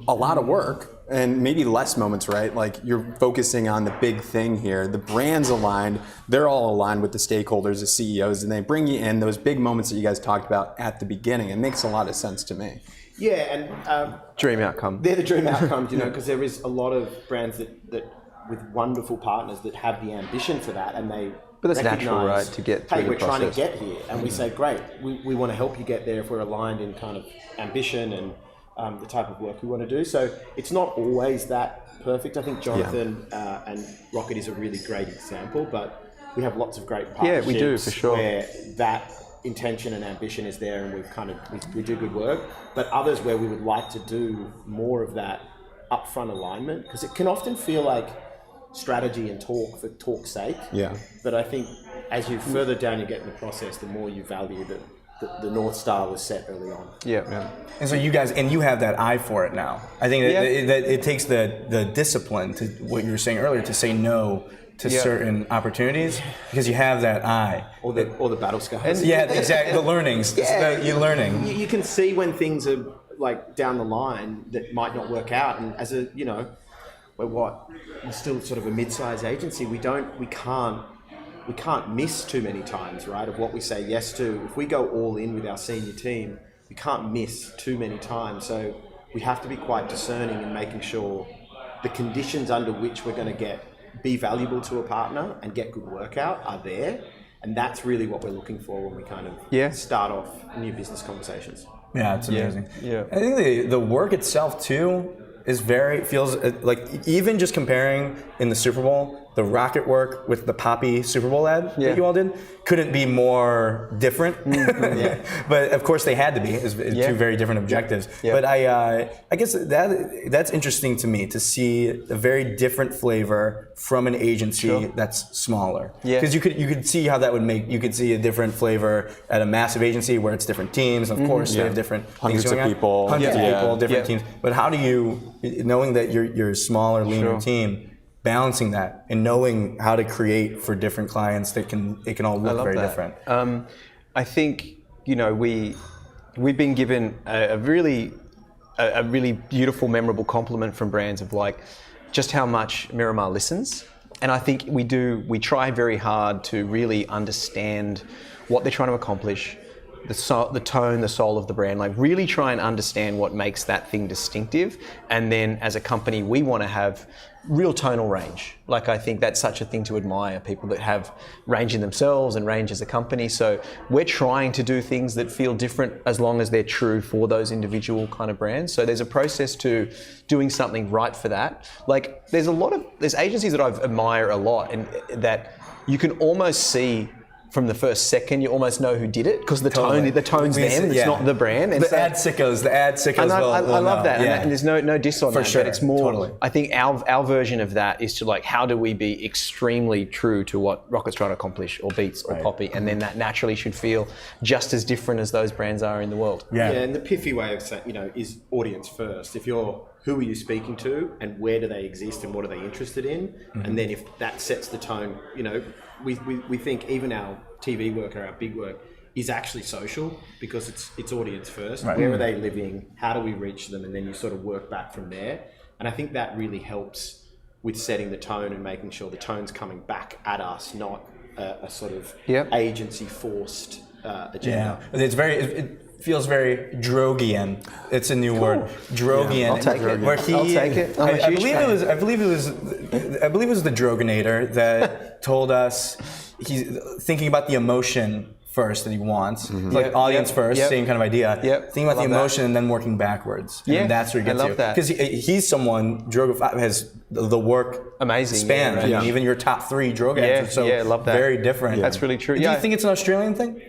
a lot of work and maybe less moments, right? Like you're focusing on the big thing here. The brand's aligned. They're all aligned with the stakeholders, the CEOs, and they bring you in those big moments that you guys talked about at the beginning. It makes a lot of sense to me. Yeah, and Dream outcome. they're the dream outcomes, because there is a lot of brands that with wonderful partners that have the ambition for that, and they But that's natural, right, to get through hey, the we're trying to process. get here, and we say, great, we want to help you get there if we're aligned in kind of ambition and the type of work we want to do. So it's not always that perfect. I think Jonathan and Rocket is a really great example, but we have lots of great partnerships we do, for sure. where that intention and ambition is there, and we do good work. But others where we would like to do more of that upfront alignment, because it can often feel like strategy and talk for talk's sake. Yeah. But I think as you further down you get in the process, the more you value that the North Star was set early on. Yeah. And so you guys, and you have that eye for it now. I think that it takes the discipline to what you were saying earlier, to say no to certain opportunities, because you have that eye. Or the battle scars. Yeah, exactly. The learnings. You're learning. You can see when things are like down the line that might not work out. And as a, we're still sort of a mid-sized agency. We can't miss too many times, right? Of what we say yes to. If we go all in with our senior team, we can't miss too many times. So we have to be quite discerning in making sure the conditions under which we're going to be valuable to a partner and get good work out are there. And that's really what we're looking for when we kind of start off new business conversations. Yeah, it's amazing. Yeah. I think the work itself too feels like, even just comparing in the Super Bowl, the Rocket work with the Poppi Super Bowl ad that you all did couldn't be more different. But of course they had to be, as two very different objectives. But I guess that's interesting to me, to see a very different flavor from an agency that's smaller. Because you could see how that would make, you could see a different flavor at a massive agency where it's different teams. Of course, they have different hundreds of people, different teams. But how do you, knowing that you're a smaller, leaner team, balancing that and knowing how to create for different clients that it can all look very different? I think we've been given a really beautiful, memorable compliment from brands of like just how much Miramar listens, and I think we try very hard to really understand what they're trying to accomplish, the tone, the soul of the brand, like really try and understand what makes that thing distinctive. And then as a company, we want to have real tonal range. Like, I think that's such a thing to admire, people that have range in themselves and range as a company. So we're trying to do things that feel different as long as they're true for those individual kind of brands. So there's a process to doing something right for that. Like, there's agencies that I admire a lot, and that you can almost see from the first second, you almost know who did it, because the tone's them, it's not the brand. And the ad sickos. And I love that, yeah. and there's no diss on that, sure. But it's more, I think our version of that is to like, how do we be extremely true to what Rocket's trying to accomplish, or Beats, or Poppi, and then that naturally should feel just as different as those brands are in the world. Yeah, and the pithy way of saying, is audience first. If you're, who are you speaking to, and where do they exist, and what are they interested in? And then if that sets the tone, we think even our TV work or our big work is actually social, because it's audience first. Right. Where are they living? How do we reach them? And then you sort of work back from there. And I think that really helps with setting the tone and making sure the tone's coming back at us, not a sort of agency forced agenda. Yeah, it feels very Drogian. It's a new word, Drogian. I'll take it. Where I'll take it. I believe it was the Droganator that told us he's thinking about the emotion first that he wants. Like audience first, same kind of idea. Thinking about the emotion and then working backwards. And that's where you get to. Because he's someone, Jurentkuff has the work span. I mean, even your top 3 drug ads are so love that. very different. That's really true. Do you think it's an Australian thing?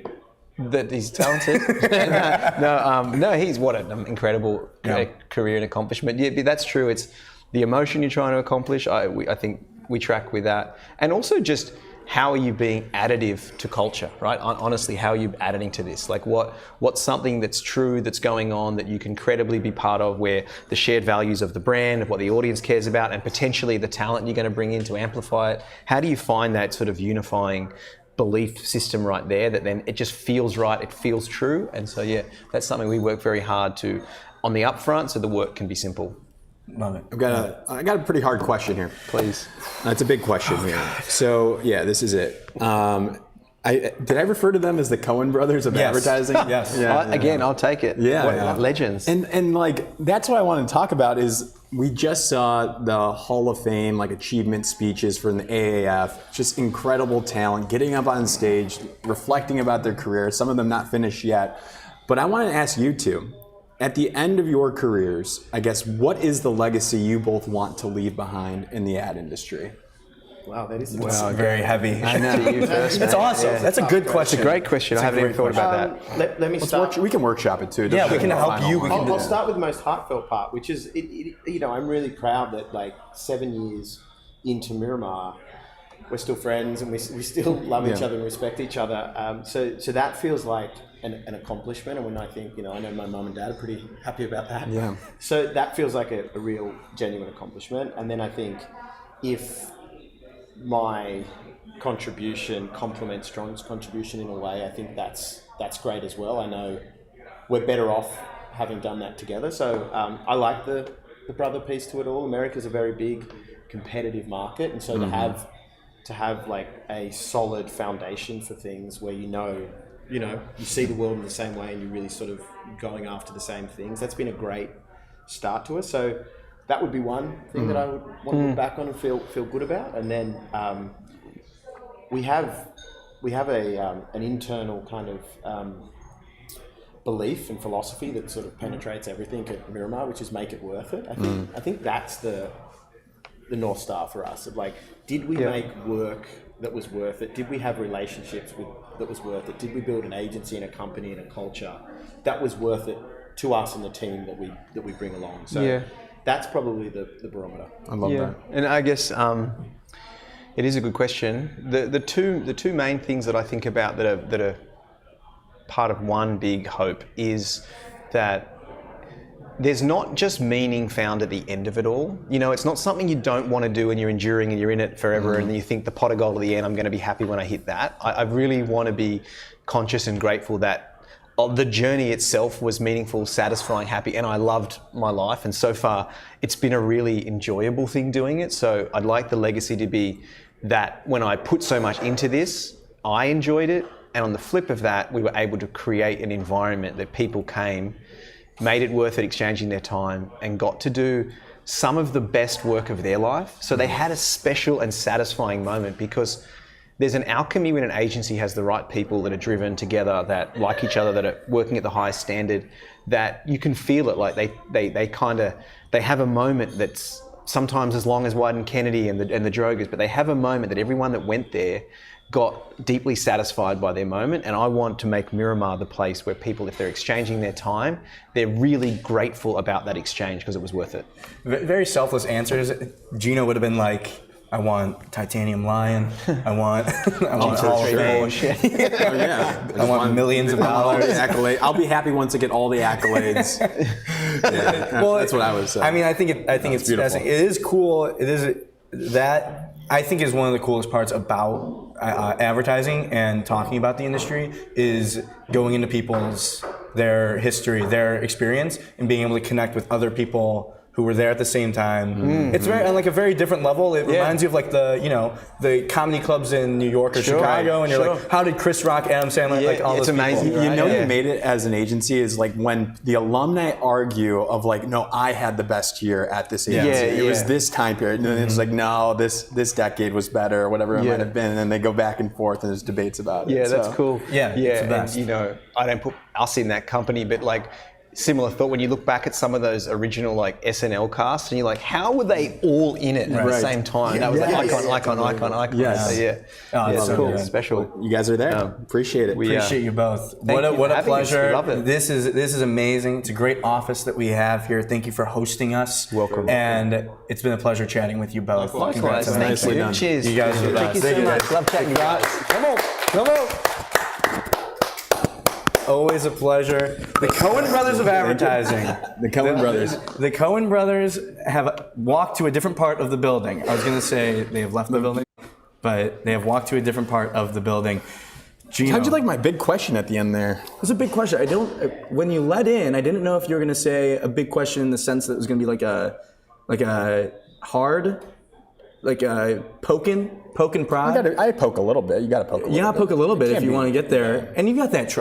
That he's talented. No, he's what an incredible career and accomplishment. Yeah, but that's true. It's the emotion you're trying to accomplish. I think we track with that, and also just how are you being additive to culture, right? Honestly, how are you adding to this? Like what's something that's true that's going on that you can credibly be part of, where the shared values of the brand, of what the audience cares about, and potentially the talent you're going to bring in to amplify it. How do you find that sort of unifying belief system right there that then it just feels right, it feels true? And so that's something we work very hard to on the upfront so the work can be simple. Love it. I got a pretty hard question here. Please. That's a big question here. So this is it. Did I refer to them as the Coen brothers of advertising? Yes. Again, I'll take it. Legends. And like that's what I want to talk about is we just saw the Hall of Fame achievement speeches from the AAF. Just incredible talent getting up on stage, reflecting about their career. Some of them not finished yet. But I want to ask you two. At the end of your careers, I guess, what is the legacy you both want to leave behind in the ad industry? Wow, that is very heavy. I know. You first, That's awesome. Yeah. That's a good question. It's a great question. I haven't even thought about that. Let me start. We can workshop it too. Yeah, we can help you. I'll start with the most heartfelt part, which is, I'm really proud that 7 years into Miramar, we're still friends and we still love each other and respect each other. So that feels like an accomplishment, and when I think, I know my mum and dad are pretty happy about that. Yeah. So that feels like a real, genuine accomplishment. And then I think if my contribution complements Strong's contribution in a way, I think that's great as well. I know we're better off having done that together. So I like the brother piece to it all. America's a very big competitive market, and so to have a solid foundation for things where you see the world in the same way and you're really sort of going after the same things. That's been a great start to us. So that would be one thing that I would want to look back on and feel good about. And then we have an internal kind of belief and philosophy that sort of penetrates everything at Miramar, which is make it worth it. I think that's the North Star for us. Of did we make work that was worth it? Did we have relationships that was worth it? Did we build an agency and a company and a culture that was worth it to us and the team that we bring along? So that's probably the barometer. I love that. And I guess it is a good question. The two main things that I think about that are part of one big hope is that there's not just meaning found at the end of it all. It's not something you don't want to do and you're enduring and you're in it forever and then you think the pot of gold at the end, I'm going to be happy when I hit that. I really want to be conscious and grateful that the journey itself was meaningful, satisfying, happy, and I loved my life. And so far, it's been a really enjoyable thing doing it. So I'd like the legacy to be that when I put so much into this, I enjoyed it. And on the flip of that, we were able to create an environment that people came, made it worth it, exchanging their time, and got to do some of the best work of their life. So they had a special and satisfying moment, because there's an alchemy when an agency has the right people that are driven together, that like each other, that are working at the highest standard, that you can feel it. Like they have a moment that's sometimes as long as Wyden Kennedy and the Drogers, but they have a moment that everyone that went there got deeply satisfied by their moment. And I want to make Miramar the place where people, if they're exchanging their time, they're really grateful about that exchange because it was worth it. Very selfless answers. Gino would have been like, I want titanium lion. I want Hall of Fame. I want millions of dollars. I'll be happy once I get all the accolades. Well, that's what I was saying. I mean, I think it's beautiful. It is cool. It is that I think is one of the coolest parts about advertising and talking about the industry is going into their history, their experience, and being able to connect with other people who were there at the same time. It's very on like a very different level. It reminds you of like the comedy clubs in New York or Chicago, and you're like, how did Chris Rock, Adam Sandler, like all it's those amazing. people, right? You made it as an agency is like when the alumni argue of like, no, I had the best year at this agency. It was this time period, and then it's like, no, this decade was better, or whatever it might have been, and then they go back and forth, and there's debates about it. Yeah, that's cool. Yeah, it's the best. And, I don't put us in that company, but like similar thought when you look back at some of those original like SNL casts, and you're like, how were they all in it at the same time? That was like icon. Yes. So, it's so cool, good. Special. You guys are there. Appreciate it. Appreciate you both. Thank you What for a having us. pleasure. We love it. This is amazing. It's a great office that we have here. Thank you for hosting us. Welcome. And it's been a pleasure chatting with you both. Likewise. Congrats on Thank Nicely you. done. Cheers. You guys are the Thank you best. so much. Love chatting you guys. Come on. Come on. Always a pleasure. The Coen brothers of advertising. The Coen brothers. The Coen brothers have walked to a different part of the building. I was going to say they have left the building, but they have walked to a different part of the building. Gino, How'd you like my big question at the end there? it was a big question. When you let in, I didn't know if you were going to say a big question in the sense that it was going to be like a hard, like a poking prod. I poke a little bit. You got to poke a little bit. Yeah, poke a little bit if you be- want to get there. And you got that,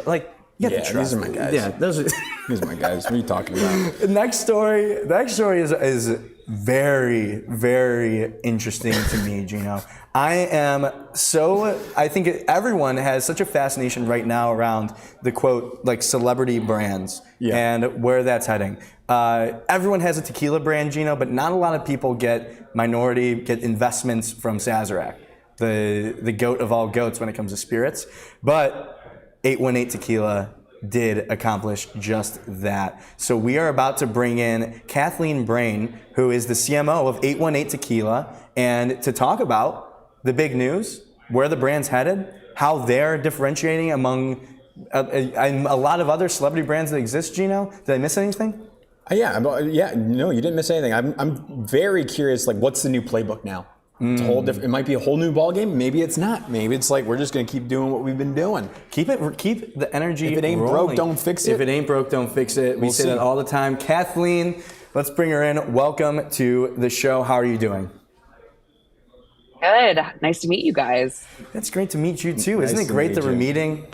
you got the trust. these are my guys. Yeah, those are. These are my guys. What are you talking about? The next story is very, very interesting to me, Gino. I think everyone has such a fascination right now around the quote, like celebrity brands and where that's heading. Everyone has a tequila brand, Gino, but not a lot of people get investments from Sazerac, the goat of all goats when it comes to spirits. But 818 Tequila did accomplish just that. So we are about to bring in Kathleen Brain, who is the CMO of 818 Tequila, and to talk about the big news, where the brand's headed, how they're differentiating among a lot of other celebrity brands that exist, Gino. Did I miss anything? No, you didn't miss anything. I'm very curious, like, what's the new playbook now? It's a whole different. It might be a whole new ball game. Maybe it's not. Maybe it's like we're just gonna keep doing what we've been doing. Keep the energy. If it ain't rolling. broke, don't fix it. If it ain't broke, don't fix it. We say see. that all the time. Kathleen, let's bring her in. Welcome to the show. How are you doing? Good. Nice to meet you guys. It's great to meet you too. Isn't Nice it to great meet that we're you. meeting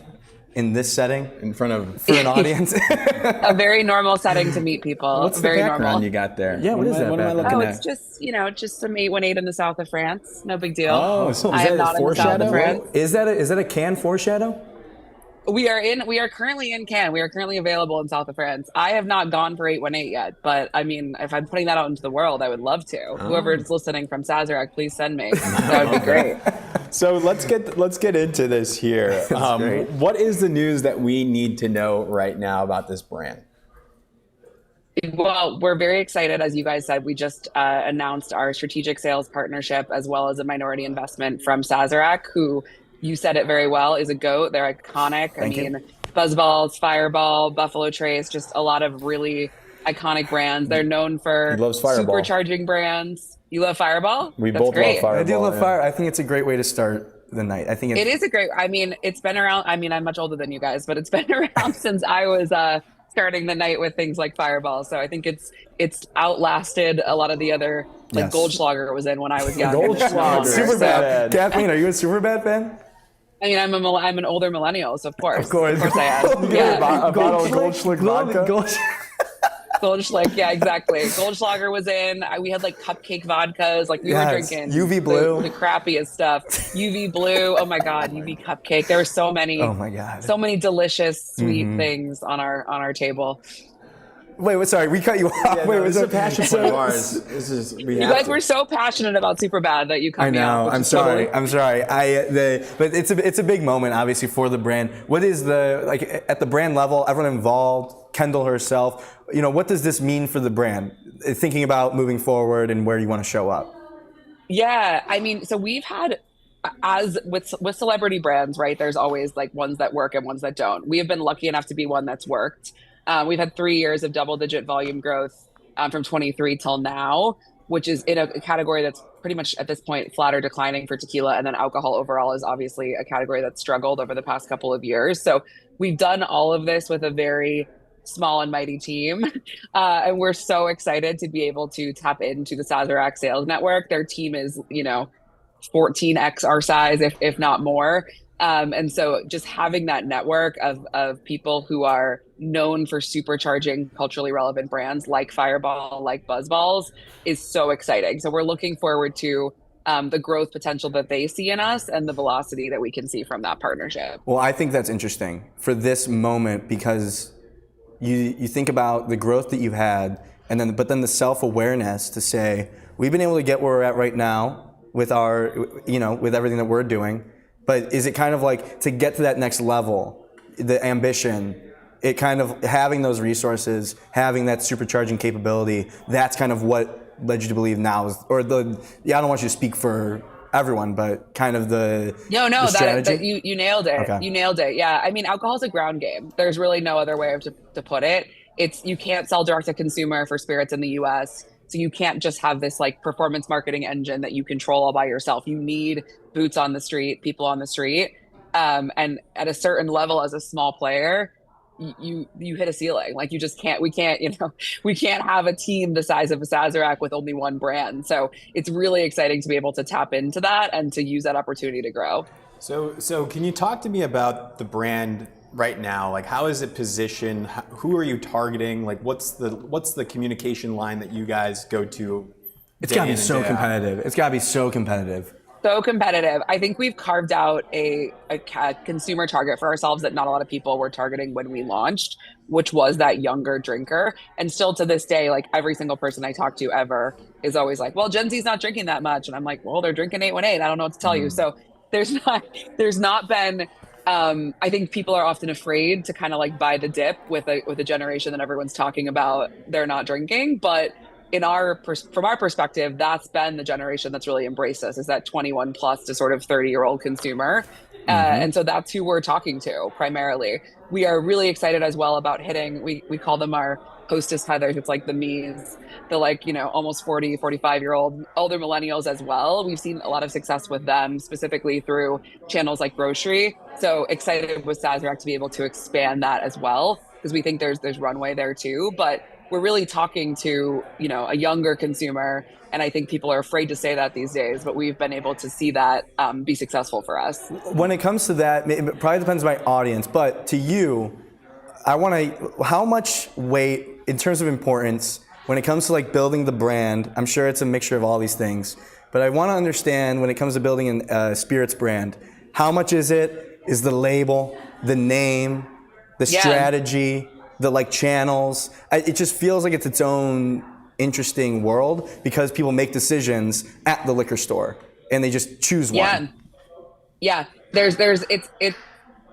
in this setting In front of. for an audience? A very normal setting to meet people. What's the very background normal. you got there? Yeah, what is that What am I background? looking Oh, at? it's just some 818 in the south of France. No big deal. Oh, so is I that am a not in the south foreshadow? of France. Is that a can foreshadow? We are currently in Cannes. We are currently available in south of France. I have not gone for 818 yet, but I mean, if I'm putting that out into the world, I would love to. Whoever is listening from Sazerac, please send me. That would be great. So let's get into this here. great. What is the news that we need to know right now about this brand? Well, we're very excited. As you guys said, we just announced our strategic sales partnership as well as a minority investment from Sazerac, who, you said it very well, is a GOAT. They're iconic. Thank you. Buzzballs, Fireball, Buffalo Trace, just a lot of really iconic brands. They're known for He loves Fireball. supercharging brands. You love Fireball? We That's both great. love Fireball. I do love yeah. fire. I think it's a great way to start the night. I think It is a great, it's been around. I'm much older than you guys, but it's been around since I was starting the night with things like Fireball. So I think it's outlasted a lot a other, like Yes. Goldschlager was in when I was young. Goldschlager. super So, bad. Kathleen, are you a super bad fan? I mean, I'm an older millennial, so of course. Of course. I am. Yeah. A bottle of Goldschlager vodka? Goldschlager, yeah, exactly. Goldschlager was in. We had like cupcake vodkas, like we were Yes. drinking UV Blue. the crappiest stuff. UV Blue, oh my God, UV cupcake. There were so many, Oh my God. so many delicious sweet things on our table. Wait, sorry, we cut you off. Wait, this is so- a passion so- point of ours. This is You guys were so passionate about Superbad that you cut I me know. off. I'm sorry. I'm sorry. But it's a big moment, obviously, for the brand. What is at the brand level? Everyone involved, Kendall herself. What does this mean for the brand? Thinking about moving forward and where you want to show up. Yeah, I mean, so we've had, as with celebrity brands, right? There's always like ones that work and ones that don't. We have been lucky enough to be one that's worked. We've had 3 years of double-digit volume growth from 23 till now, which is in a category that's pretty much at this point flat or declining for tequila. And then alcohol overall is obviously a category that's struggled over the past couple of years. So we've done all of this with a very small and mighty team. And we're so excited to be able to tap into the Sazerac sales network. Their team is, 14x our size, if not more. And so just having that network of people who are known for supercharging culturally relevant brands like Fireball, like Buzzballs is so exciting. So we're looking forward to the growth potential that they see in us and the velocity that we can see from that partnership. Well, I think that's interesting for this moment because you think about the growth that you've had, but then the self-awareness to say we've been able to get where we're at right now with our, with everything that we're doing. But is it kind of like to get to that next level, the ambition, it kind of having those resources, having that supercharging capability, that's kind of what led you to believe now is, I don't want you to speak for everyone, but kind of the strategy? That you nailed it. Okay. You nailed it. Yeah. I mean, alcohol is a ground game. There's really no other way to put it. You can't sell direct to consumer for spirits in the US. So you can't just have this like performance marketing engine that you control all by yourself. You need boots on the street, people on the street. And at a certain level as a small player, you hit a ceiling. Like we can't have a team the size of a Sazerac with only one brand. So it's really exciting to be able to tap into that and to use that opportunity to grow. So can you talk to me about the brand right now? Like, how is it positioned? Who are you targeting? Like, what's the communication line that you guys go to? It's got to be so competitive. It's got to be so competitive. So competitive. I think we've carved out a consumer target for ourselves that not a lot of people were targeting when we launched, which was that younger drinker. And still to this day, like every single person I talk to ever is always like, well, Gen Z's not drinking that much. And I'm like, well, they're drinking 818. I don't know what to tell you. So there's not been, I think people are often afraid to kind of like buy the dip with a generation that everyone's talking about they're not drinking. But from our perspective, that's been the generation that's really embraced us, is that 21 plus to sort of 30-year-old consumer. And so that's who we're talking to primarily. We are really excited as well about hitting, we call them our hostess Heathers. It's like the me's, the like, almost 40, 45-year-old older millennials as well. We've seen a lot of success with them, specifically through channels like grocery. So excited with Sazerac to be able to expand that as well, because we think there's runway there too. But we're really talking to, a younger consumer. And I think people are afraid to say that these days, but we've been able to see that be successful for us. When it comes to that, it probably depends on my audience, but to you, how much weight in terms of importance when it comes to like building the brand? I'm sure it's a mixture of all these things, but I want to understand when it comes to building a spirits brand, how much is it? Is the label, the name, the strategy, the like channels? It just feels like it's its own interesting world because people make decisions at the liquor store and they just choose one. Yeah.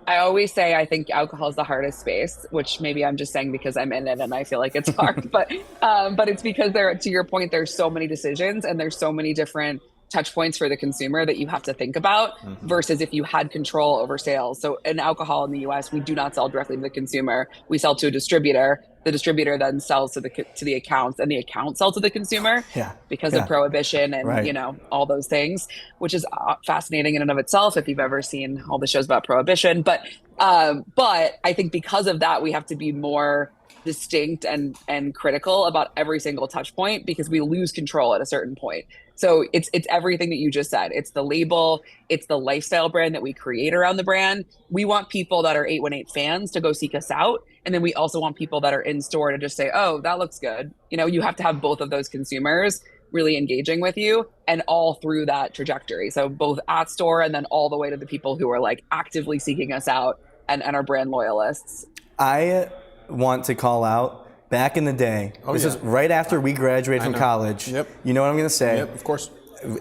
I always say I think alcohol is the hardest space, which maybe I'm just saying because I'm in it and I feel like it's hard, but it's because to your point, there's so many decisions and there's so many different touch points for the consumer that you have to think about versus if you had control over sales. So in alcohol in the US, we do not sell directly to the consumer. We sell to a distributor. The distributor then sells to the accounts, and the accounts sell to the consumer because of prohibition and all those things, which is fascinating in and of itself if you've ever seen all the shows about prohibition. But I think because of that, we have to be more distinct and critical about every single touch point because we lose control at a certain point. So it's everything that you just said. It's the label, it's the lifestyle brand that we create around the brand. We want people that are 818 fans to go seek us out. And then we also want people that are in store to just say, oh, that looks good. You have to have both of those consumers really engaging with you and all through that trajectory. So both at store and then all the way to the people who are like actively seeking us out and are brand loyalists. I want to call out back in the day, this is right after we graduated from college. Yep. You know what I'm going to say? Yep, of course.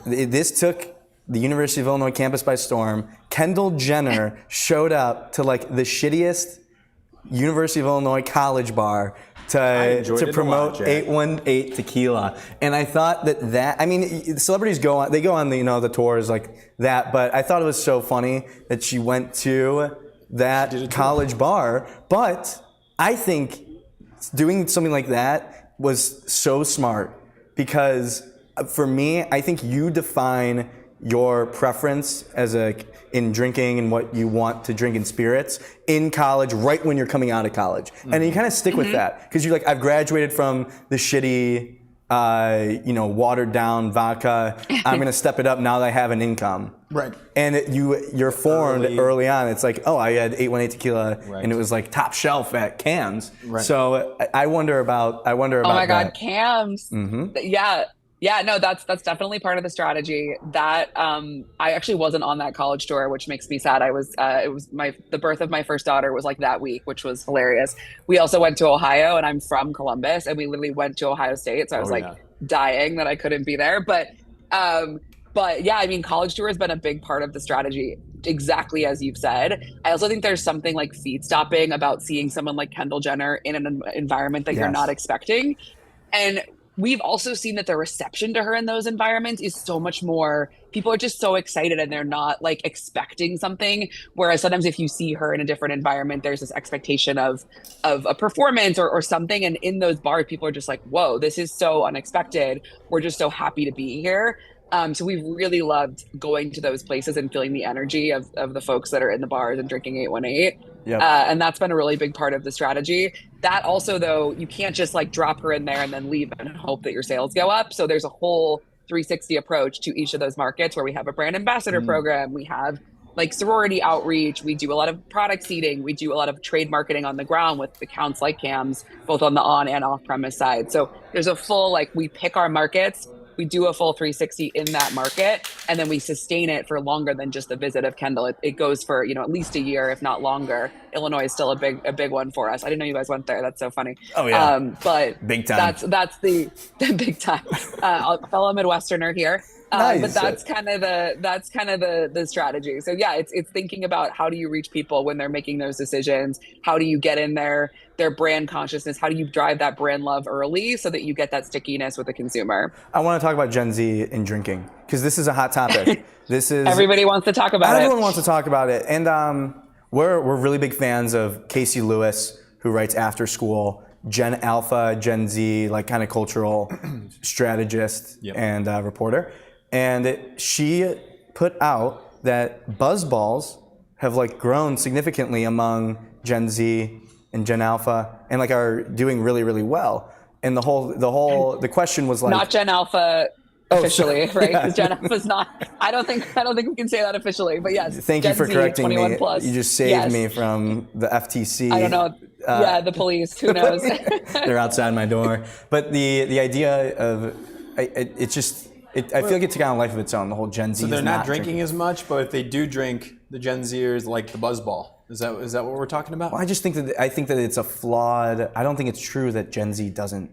This took the University of Illinois campus by storm. Kendall Jenner showed up to like the shittiest University of Illinois college bar to promote 818 Tequila. And I thought celebrities go on the tours like that, but I thought it was so funny that she went to that college bar. But I think doing something like that was so smart because for me, I think you define your preference in drinking and what you want to drink in spirits in college, right when you're coming out of college, and you kind of stick with that because you're like, I've graduated from the shitty, watered down vodka. I'm gonna step it up now that I have an income. Right. And you're formed early on. It's like, oh, I had 818 tequila, and it was like top shelf at Cam's. Right. So I wonder about. Oh my God, that. Cam's. Yeah, no, that's definitely part of the strategy. That I actually wasn't on that college tour, which makes me sad. I was. It was the birth of my first daughter was like that week, which was hilarious. We also went to Ohio, and I'm from Columbus, and we literally went to Ohio State. So I was dying that I couldn't be there, but yeah, I mean, college tour has been a big part of the strategy, exactly as you've said. I also think there's something like feet stopping about seeing someone like Kendall Jenner in an environment that you're not expecting. And we've also seen that the reception to her in those environments is so much more, people are just so excited and they're not like expecting something. Whereas sometimes if you see her in a different environment, there's this expectation of a performance or something. And in those bars, people are just like, whoa, this is so unexpected. We're just so happy to be here. So we've really loved going to those places and feeling the energy of the folks that are in the bars and drinking 818. Yep. And that's been a really big part of the strategy. That also, though, you can't just like drop her in there and then leave and hope that your sales go up. So there's a whole 360 approach to each of those markets where we have a brand ambassador program. We have like sorority outreach. We do a lot of product seeding. We do a lot of trade marketing on the ground with accounts like Cam's, both on the on and off premise side. So there's a full, like, we pick our markets. We do a full 360 in that market, and then we sustain it for longer than just the visit of Kendall. It goes for, at least a year, if not longer. Illinois is still a big one for us. I didn't know you guys went there. That's so funny. Oh yeah. But big time. That's the big time. Fellow Midwesterner here. Nice. But that's kind of the strategy. So yeah, it's thinking about how do you reach people when they're making those decisions? How do you get in their brand consciousness? How do you drive that brand love early so that you get that stickiness with the consumer? I want to talk about Gen Z and drinking because this is a hot topic. Everybody wants to talk about it. Everyone wants to talk about it, and we're really big fans of Casey Lewis, who writes After School. Gen Alpha, Gen Z, like kind of cultural strategist and reporter. And she put out that buzzballs have like grown significantly among Gen Z and Gen Alpha and like are doing really, really well. And the question was like, not Gen Alpha officially, right? Because Gen Alpha's not. I don't think we can say that officially. But yes, thank Gen you for Z, correcting me. 21 plus. You just saved me from the FTC. I don't know. The police. Who knows? They're outside my door. But the idea of I feel like it took on a life of its own. The whole Gen Z. So they're not drinking as much, but if they do drink, the Gen Zers like the buzzball. Is that what we're talking about? Well, I think that it's a flawed. I don't think it's true that Gen Z doesn't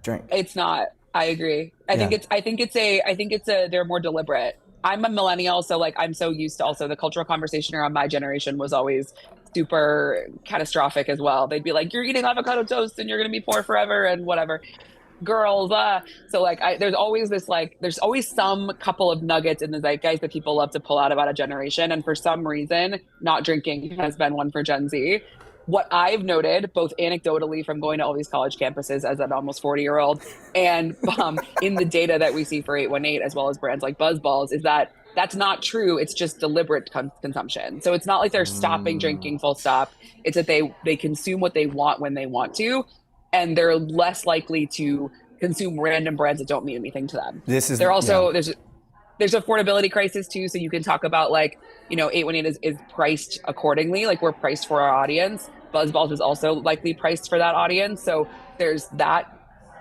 drink. It's not. I agree. I think they're more deliberate. I'm a millennial, so like I'm so used to also the cultural conversation around my generation was always super catastrophic as well. They'd be like, "You're eating avocado toast and you're gonna be poor forever," and whatever. Girls, so like there's always some couple of nuggets in the zeitgeist that people love to pull out about a generation, and for some reason, not drinking has been one for Gen Z. What I've noted, both anecdotally from going to all these college campuses as an almost 40-year-old, and in the data that we see for 818, as well as brands like Buzzballs, is that that's not true. It's just deliberate consumption. So it's not like they're stopping drinking full stop. It's that they consume what they want when they want to, and they're less likely to consume random brands that don't mean anything to them. There's affordability crisis too. So you can talk about like, 818 is priced accordingly. Like we're priced for our audience. Buzzballs is also likely priced for that audience. So there's that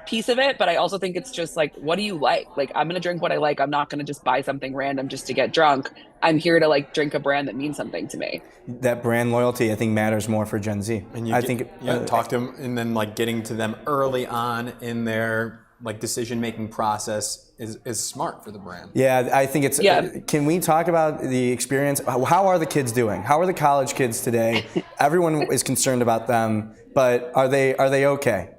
piece of it. But I also think it's just like, what do you like? Like, I'm going to drink what I like. I'm not going to just buy something random just to get drunk. I'm here to like drink a brand that means something to me. That brand loyalty, I think, matters more for Gen Z. And talk to them, and then like getting to them early on in their like decision-making process is smart for the brand. Yeah, I think it's. Can we talk about the experience? How are the kids doing? How are the college kids today? Everyone is concerned about them, but are they okay?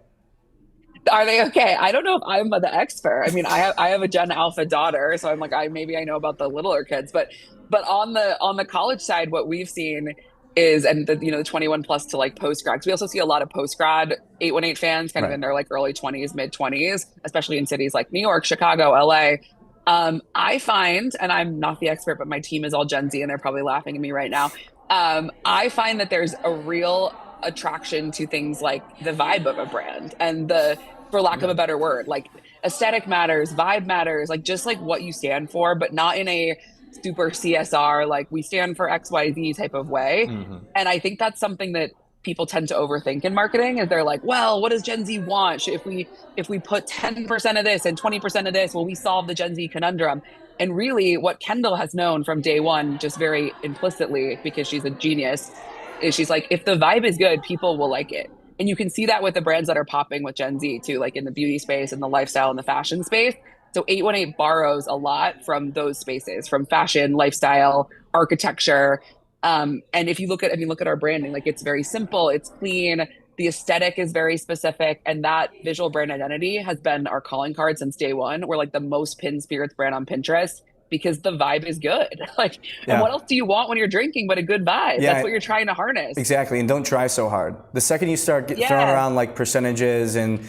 Are they okay? I don't know if I'm the expert. I mean, I have a Gen Alpha daughter, so I'm like, maybe I know about the littler kids, but on the college side, what we've seen is, and the 21 plus to like post grad. We also see a lot of post grad 818 fans kind of in their like early 20s, mid 20s, especially in cities like New York, Chicago, LA. I find, and I'm not the expert, but my team is all Gen Z and they're probably laughing at me right now. I find that there's a real attraction to things like the vibe of a brand and for lack of a better word, like aesthetic matters, vibe matters, like just like what you stand for, but not in a super CSR, like we stand for XYZ type of way. And I think that's something that people tend to overthink in marketing is they're like, well, what does Gen Z want? If we put 10% of this and 20% of this, will we solve the Gen Z conundrum? And really what Kendall has known from day one, just very implicitly, because she's a genius, is she's like, if the vibe is good, people will like it. And you can see that with the brands that are popping with Gen Z too, like in the beauty space and the lifestyle and the fashion space. So 818 borrows a lot from those spaces, from fashion, lifestyle, architecture. And if you look at our branding, like it's very simple, it's clean, the aesthetic is very specific, and that visual brand identity has been our calling card since day one. We're like the most pinned spirits brand on Pinterest because the vibe is good. Like, and what else do you want when you're drinking but a good vibe? That's what you're trying to harness. Exactly, and don't try so hard. The second you start throwing around like percentages and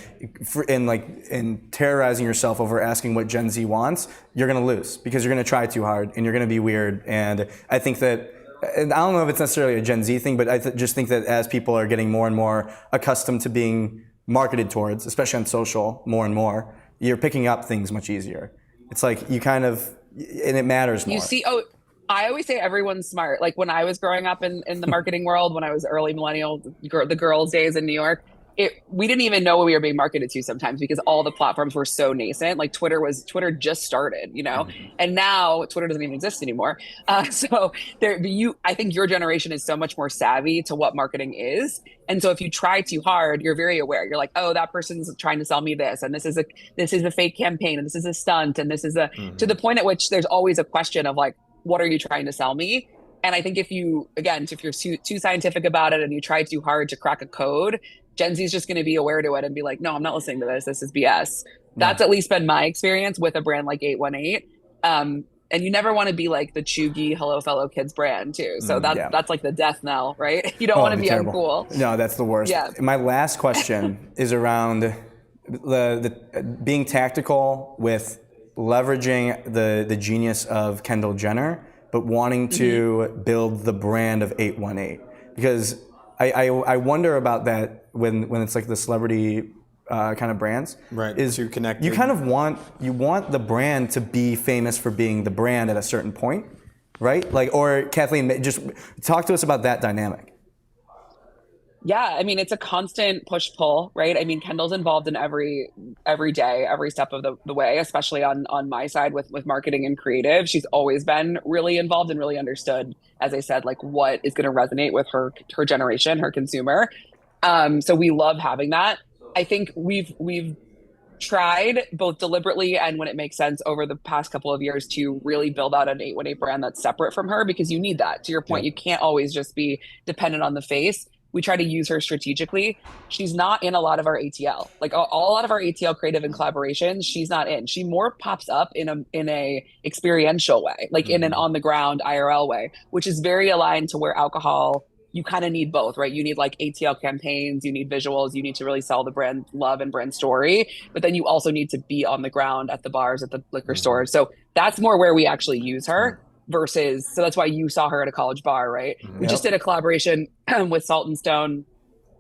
terrorizing yourself over asking what Gen Z wants, you're gonna lose because you're gonna try too hard and you're gonna be weird. And I think that, and I don't know if it's necessarily a Gen Z thing, but I just think that as people are getting more and more accustomed to being marketed towards, especially on social, more and more, you're picking up things much easier. It's like you kind of, and it matters more. You see, I always say everyone's smart. Like when I was growing up in the marketing world, when I was early millennial, the girls' days in New York, we didn't even know what we were being marketed to sometimes because all the platforms were so nascent. Like Twitter just started, and now Twitter doesn't even exist anymore. So I think your generation is so much more savvy to what marketing is. And so if you try too hard, you're very aware. You're like, oh, that person's trying to sell me this, and this is a fake campaign, and this is a stunt, and this is to the point at which there's always a question of like, what are you trying to sell me? And I think if you're too scientific about it and you try too hard to crack a code, Gen Z is just going to be aware to it and be like, no, I'm not listening to this. This is BS. That's at least been my experience with a brand like 818. And you never want to be like the chuggy Hello Fellow Kids brand too. So that's like the death knell, right? You don't want to be terrible. Uncool. No, that's the worst. Yeah. My last question is around the being tactical with leveraging the genius of Kendall Jenner, but wanting to build the brand of 818. Because I wonder about that when it's like the celebrity kind of brands. Right. Is too connected. You kind of want the brand to be famous for being the brand at a certain point, right? Like, or Kathleen, just talk to us about that dynamic. Yeah, I mean, it's a constant push-pull, right? I mean, Kendall's involved in every day, every step of the way, especially on my side with marketing and creative. She's always been really involved and really understood, as I said, like what is going to resonate with her generation, her consumer. So we love having that. I think we've tried both deliberately and when it makes sense over the past couple of years to really build out an 818 brand that's separate from her because you need that. To your point, you can't always just be dependent on the face. We try to use her strategically. She's not in a lot of our ATL. Like a lot of our ATL creative and collaborations, she's not in. She more pops up in a experiential way, like in an on the ground IRL way, which is very aligned to where alcohol, you kind of need both, right? You need like ATL campaigns, you need visuals, you need to really sell the brand love and brand story, but then you also need to be on the ground at the bars, at the liquor stores. So that's more where we actually use her. So that's why you saw her at a college bar, right? We just did a collaboration with Salt and Stone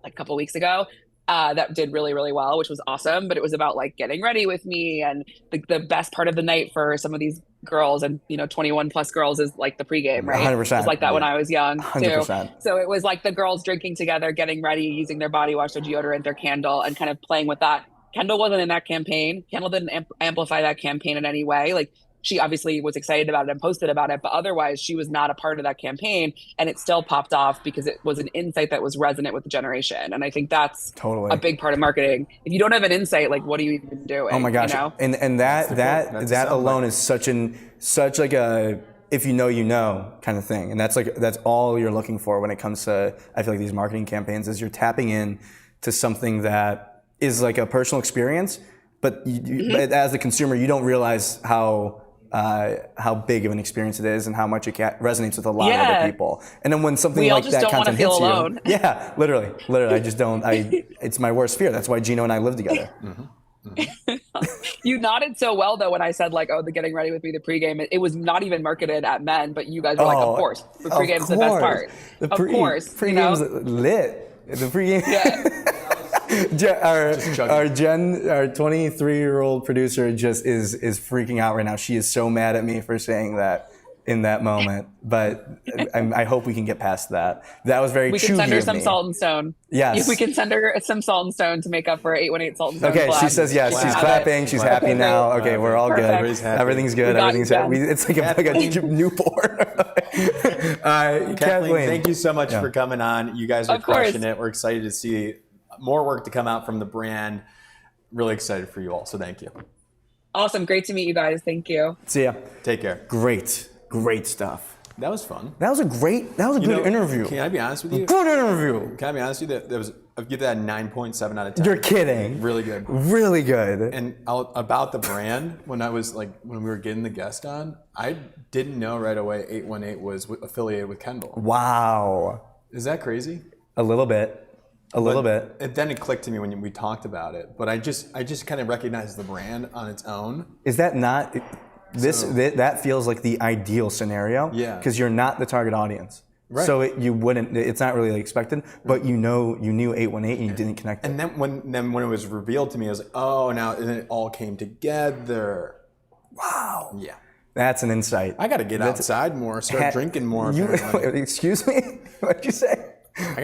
like a couple of weeks ago that did really, really well, which was awesome. But it was about like getting ready with me, and the best part of the night for some of these girls and 21 plus girls is like the pregame, right? 100%. It was like that when I was young 100%. too. So it was like the girls drinking together, getting ready, using their body wash, their deodorant, their candle, and kind of playing with that. Kendall wasn't in that campaign. Kendall didn't amplify that campaign in any way. Like, she obviously was excited about it and posted about it, but otherwise she was not a part of that campaign, and it still popped off because it was an insight that was resonant with the generation. And I think that's a big part of marketing. If you don't have an insight, like what are you even doing? Oh my gosh. And that alone is such like a, if you know kind of thing. And that's all you're looking for when it comes to, I feel like these marketing campaigns, is you're tapping in to something that is like a personal experience, but but as the consumer, you don't realize how big of an experience it is and how much it resonates with a lot of other people. And then when something like that content hits you, literally, I just don't. It's my worst fear. That's why Gino and I live together. 100%. You nodded so well though when I said like, oh, the getting ready with me, the pregame. It was not even marketed at men, but you guys were like, of course, the pregame's the best part. Of course, pregame's lit. The pregame. Yeah. Our 23-year-old producer is freaking out right now. She is so mad at me for saying that in that moment, but I hope we can get past that. That was very. We can send her some salt and stone. Yes, we can send her some salt and stone to make up for 818 salt and stone. Okay, she says yes. She's clapping. She's happy now. Okay, we're all good. Everything's good. Everything's happy. It's like a newborn. Kathleen, thank you so much for coming on. You guys are crushing it. We're excited to see more work to come out from the brand. Really excited for you all. So thank you. Awesome. Great to meet you guys. Thank you. See ya. Take care. Great stuff. That was fun. That was a good interview. Can I be honest with you? Good interview. Can I be honest with you? I'd give that a 9.7 out of 10. You're kidding. Really good. Really good. And about the brand, when we were getting the guest on, I didn't know right away 818 was affiliated with Kendall. Wow. Is that crazy? A little bit. Then it clicked to me when we talked about it. But I just kind of recognized the brand on its own. Is that not that feels like the ideal scenario? Yeah. Because you're not the target audience. Right. So it's not really expected, but you knew 818 and you didn't connect it. And then when it was revealed to me, I was like, oh, now and then it all came together. Wow. Yeah. That's an insight. I got to get outside more, start drinking more. Excuse me? What'd you say? I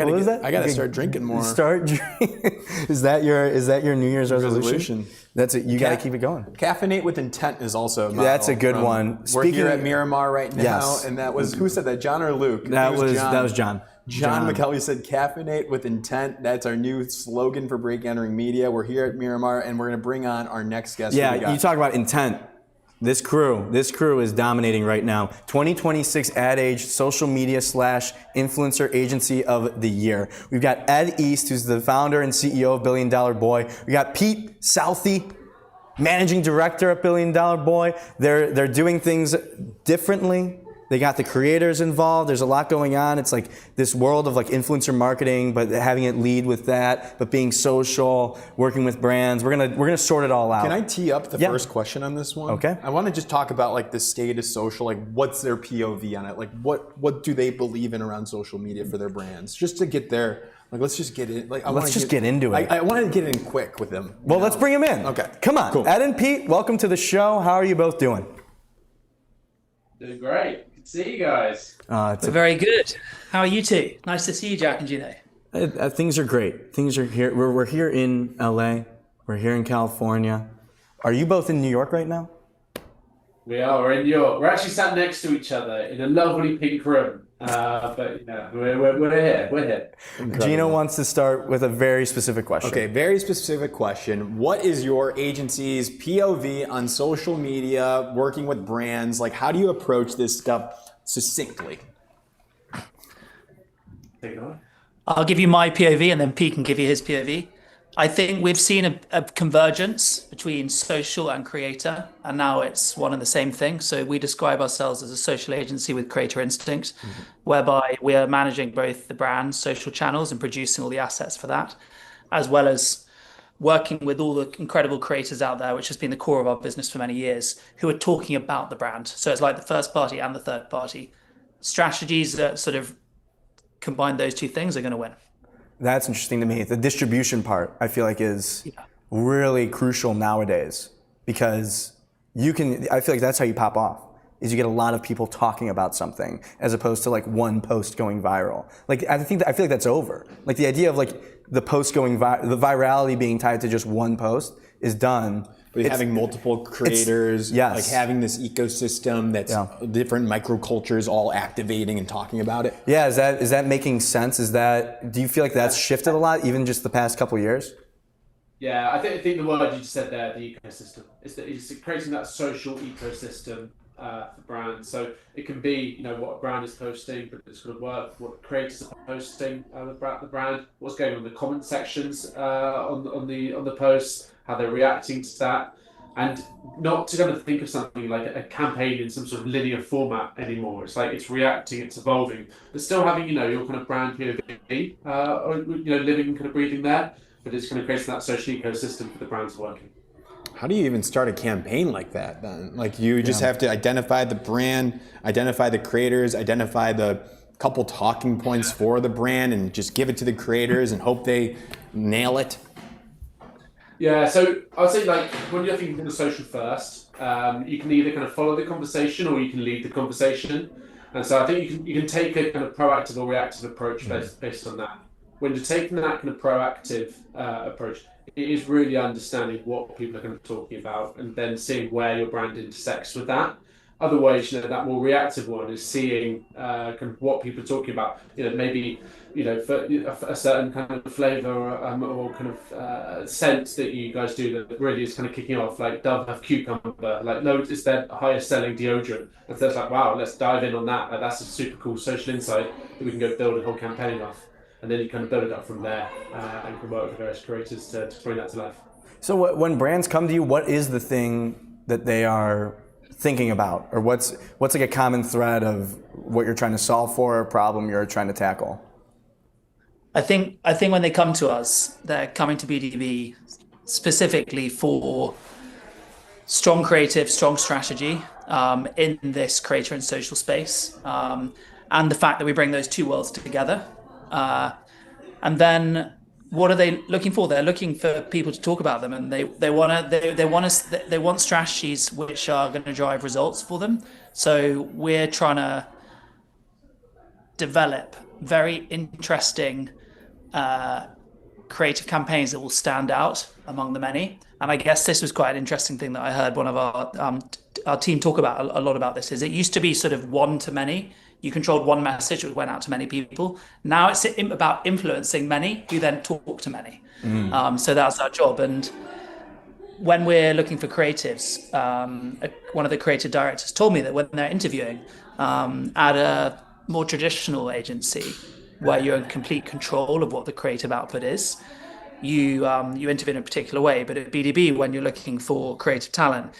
got to start drinking more. Start drinking. Is that your New Year's resolution? That's it. You got to keep it going. Caffeinate with intent is also a model. That's a good one. We're here at Miramar right now, and that was who said that? John or Luke? That was John. John McKelvey said, "Caffeinate with intent." That's our new slogan for Break Entering Media. We're here at Miramar, and we're going to bring on our next guest. Yeah, you talk about intent. This crew is dominating right now. 2026 Ad Age Social Media / Influencer Agency of the Year. We've got Ed East, who's the founder and CEO of Billion Dollar Boy. We got Pete Southey, Managing Director at Billion Dollar Boy. They're doing things differently. They got the creators involved. There's a lot going on. It's like this world of like influencer marketing, but having it lead with that, but being social, working with brands. We're gonna sort it all out. Can I tee up the first question on this one? Okay. I want to just talk about like the state of social, like what's their POV on it? Like what do they believe in around social media for their brands? Just to get there. Like, let's just get in. Like, let's just get into it. I want to get in quick with them. Well, let's bring them in. Okay. Come on. Cool. Ed and Pete, welcome to the show. How are you both doing? Doing great. Good to see you guys. We're very good. How are you two? Nice to see you, Jack and Gino. Things are great. Things are here. We're here in LA. We're here in California. Are you both in New York right now? We are. We're in New York. We're actually sat next to each other in a lovely pink room. But we're here. We're here. Incredible. Gino wants to start with a very specific question. Okay, very specific question. What is your agency's POV on social media, working with brands? Like, how do you approach this stuff succinctly? Take it on. I'll give you my POV and then Pete can give you his POV. I think we've seen a convergence between social and creator, and now it's one and the same thing. So we describe ourselves as a social agency with creator instinct, whereby we are managing both the brand's social channels and producing all the assets for that, as well as working with all the incredible creators out there, which has been the core of our business for many years, who are talking about the brand. So it's like the first party and the third party. Strategies that sort of combine those two things are going to win. That's interesting to me. The distribution part, I feel like, is really crucial nowadays because I feel like that's how you pop off, is you get a lot of people talking about something as opposed to like one post going viral. Like, I feel like that's over. Like, the idea of like the post going the virality being tied to just one post is done. But having multiple creators, like having this ecosystem that's different microcultures all activating and talking about it. Yeah, is that making sense? Do you feel like that's shifted a lot, even just the past couple of years? Yeah, I think the word you just said there, the ecosystem, it's creating that social ecosystem for brands. So it can be, what a brand is posting, but it's going to work. What creators are posting about the brand, what's going on in the comment sections on the posts, how they're reacting to that, and not to kind of think of something like a campaign in some sort of linear format anymore. It's like it's reacting, it's evolving, but still having your kind of brand POV, or living and kind of breathing there, but it's kind of creating that social ecosystem for the brands working. How do you even start a campaign like that then? Like you just have to identify the brand, identify the creators, identify the couple talking points for the brand, and just give it to the creators and hope they nail it. Yeah, so I'd say like when you're thinking of the social first, you can either kind of follow the conversation or you can lead the conversation. And so I think you can take a kind of proactive or reactive approach based on that. When you're taking that kind of proactive approach, it is really understanding what people are kind of talking about and then seeing where your brand intersects with that. Otherwise, that more reactive one is seeing kind of what people are talking about. Maybe for a certain kind of flavour or kind of scent that you guys do that really is kind of kicking off. Like Dove have cucumber. Like loads is their highest selling deodorant. And so it's like, wow, let's dive in on that. Like, that's a super cool social insight that we can go build a whole campaign off. And then you kind of build it up from there and can work with various creators to bring that to life. So when brands come to you, what is the thing that they are thinking about, or what's like a common thread of what you're trying to solve for, a problem you're trying to tackle? I think when they come to us, they're coming to BDB specifically for strong creative, strong strategy in this creator and social space, and the fact that we bring those two worlds together. And then what are they looking for? They're looking for people to talk about them, and they want strategies which are going to drive results for them. So we're trying to develop very interesting creative campaigns that will stand out among the many. And I guess this was quite an interesting thing that I heard one of our team talk about a lot about this. Is it used to be sort of one to many. You controlled one message that went out to many people. Now it's about influencing many who then talk to many. So that's our job. And when we're looking for creatives, one of the creative directors told me that when they're interviewing at a more traditional agency where you're in complete control of what the creative output is, you interview in a particular way. But at BDB, when you're looking for creative talent,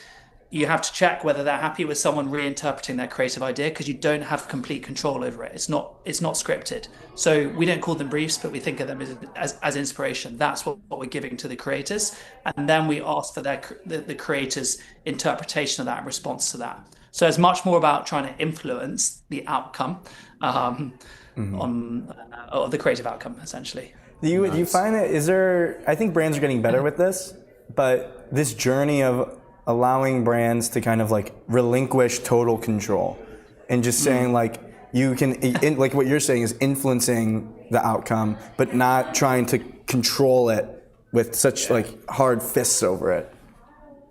you have to check whether they're happy with someone reinterpreting their creative idea, because you don't have complete control over it. It's not scripted. So we don't call them briefs, but we think of them as inspiration. That's what we're giving to the creators. And then we ask for the creators' interpretation of that and response to that. So it's much more about trying to influence the outcome or the creative outcome, essentially. Do you find that, I think brands are getting better with this, but this journey of allowing brands to kind of like relinquish total control and just saying like you can, like what you're saying is influencing the outcome, but not trying to control it with such like hard fists over it.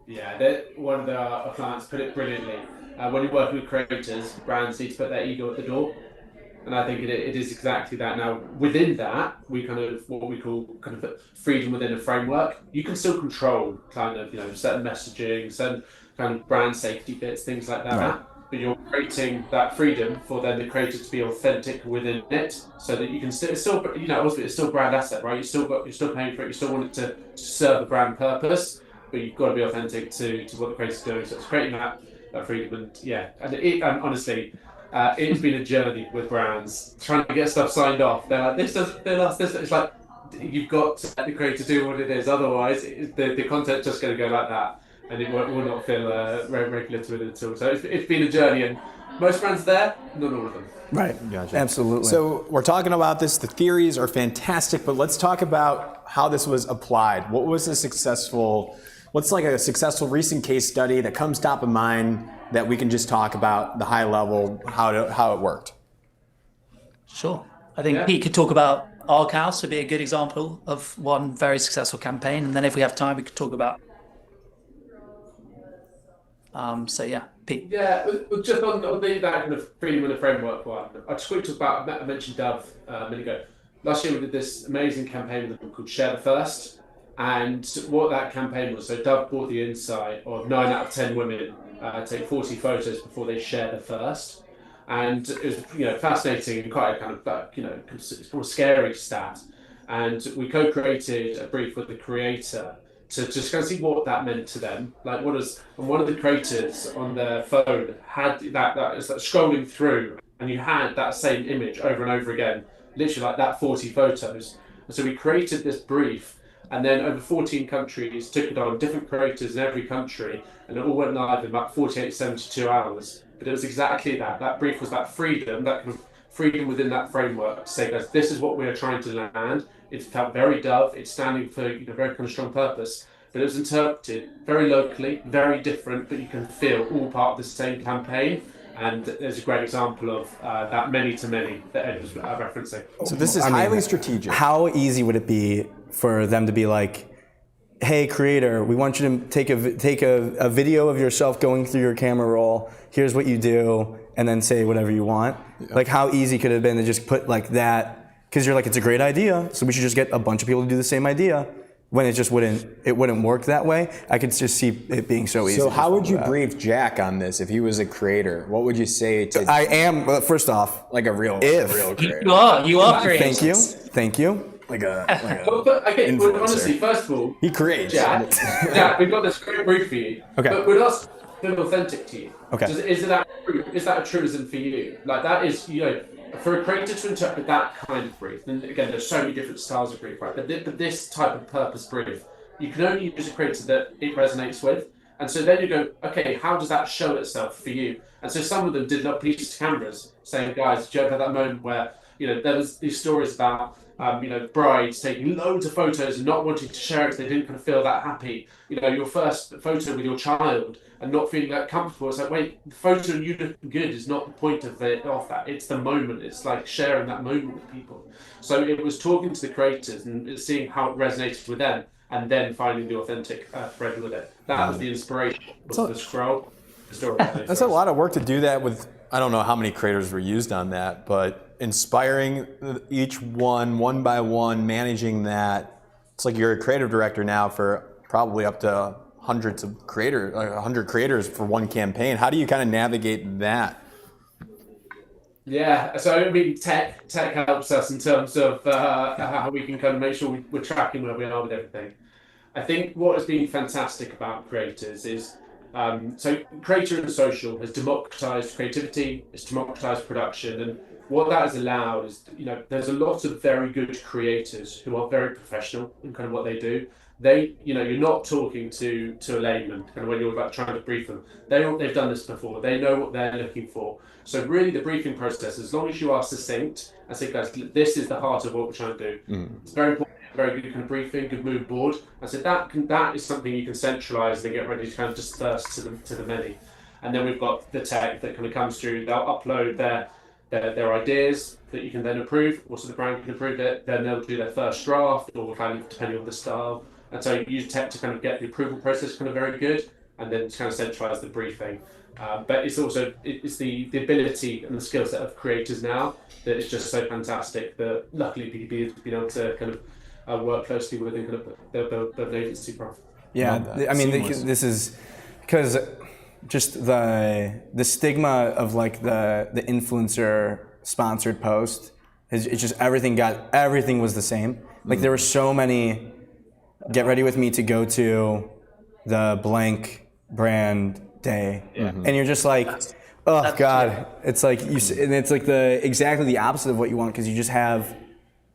Yeah, one of our clients put it brilliantly. When you're working with creators, brands need to put their ego at the door. And I think it is exactly that. Now, within that, we kind of what we call kind of freedom within a framework. You can still control kind of certain messaging, certain kind of brand safety bits, things like that. Right. But you're creating that freedom for then the creator to be authentic within it, so that you can still ultimately it's still brand asset, right? You're still paying for it. You still want it to serve a brand purpose, but you've got to be authentic to what the creator's doing. So it's creating that freedom, and honestly. It's been a journey with brands trying to get stuff signed off. They're like, this. It's like you've got to let the creator do what it is. Otherwise, the content's just going to go like that, and it will not feel regular to it at all. So it's been a journey, and most brands are there, not all of them. Right. Gotcha. Absolutely. So we're talking about this. The theories are fantastic, but let's talk about how this was applied. What's like a successful recent case study that comes top of mind that we can just talk about the high level, how it worked? Sure. I think Pete could talk about Arc House would be a good example of one very successful campaign. And then if we have time, we could talk about. Pete. Yeah, just on that kind of freedom in the framework one, I just quickly talk about, I mentioned Dove a minute ago. Last year we did this amazing campaign with them called Share the First. And what that campaign was, so Dove bought the insight of 9 out of 10 women take 40 photos before they share the first. And it was fascinating and quite a kind of it's kind of scary stat. And we co-created a brief with the creator to just kind of see what that meant to them. Like and one of the creators on their phone had that is like scrolling through, and you had that same image over and over again, literally like that 40 photos. And so we created this brief And then over 14 countries, took it on different creators in every country, and it all went live in about 48, 72 hours. But it was exactly that. That brief was that freedom, that kind of freedom within that framework to say, guys, this is what we are trying to land. It felt very Dove. It's standing for very kind of strong purpose. But it was interpreted very locally, very different, but you can feel all part of the same campaign. And there's a great example of that many to many that Ed was referencing. So this is highly strategic. How easy would it be for them to be like, hey, creator, we want you to take a video of yourself going through your camera roll. Here's what you do, and then say whatever you want. Yeah. Like, how easy could it have been to just put like that? Because you're like, it's a great idea, so we should just get a bunch of people to do the same idea. When it just wouldn't work that way. I could just see it being so easy. So how would you brief Jack on this if he was a creator? What would you say to? I am first off like a real creator. You are creators. Thank you. Like a okay, well, honestly, first of all, he creates. Jack, we've got this great brief for you. Okay. But we'd ask feel authentic to you. Okay. Is that a truism for you? Like that is, for a creator to interpret that kind of brief, and again, there's so many different styles of brief, right? But this type of purpose brief, you can only use a creator that it resonates with. And so then you go, okay, how does that show itself for you? And so some of them did not police cameras saying, guys, do you ever have that moment where, there was these stories about, brides taking loads of photos and not wanting to share it because they didn't kind of feel that happy. Your first photo with your child and not feeling that comfortable. It's like, wait, the photo and you looking good is not the point of that. It's the moment. It's like sharing that moment with people. So it was talking to the creators and seeing how it resonated with them and then finding the authentic thread with it. That was the inspiration, was the scroll. The story. That's a lot of work to do that with. I don't know how many creators were used on that, but inspiring each one by one, managing that. It's like you're a creative director now for probably up to hundreds of creators, 100 creators for one campaign. How do you kind of navigate that? Yeah, so I mean, tech helps us in terms of how we can kind of make sure we're tracking where we are with everything. I think what has been fantastic about creators is, so creator and social has democratized creativity, it's democratized production, and what that has allowed is, there's a lot of very good creators who are very professional in kind of what they do. They, you're not talking to a layman kind of when you're like trying to brief them. They've done this before. They know what they're looking for. So really the briefing process, as long as you are succinct and say, guys, this is the heart of what we're trying to do. It's very important, very good kind of briefing, good mood board. I said that is something you can centralize and get ready to kind of disperse to the many. And then we've got the tech that kind of comes through. They'll upload their ideas that you can then approve. Also the brand can approve it. Then they'll do their first draft or kind of depending on the style. And so you use tech to kind of get the approval process kind of very good, and then to kind of centralize the briefing. But it's also the ability and the skill set of creators now that is just so fantastic that luckily BDB has been able to kind of work closely with and kind of the agency prof. Yeah, I mean, this is because just the stigma of like the influencer sponsored post is it's just everything was the same. Like there were so many. Get ready with me to go to the blank brand day, and you're just like, oh god, it's like and it's like exactly the opposite of what you want because you just have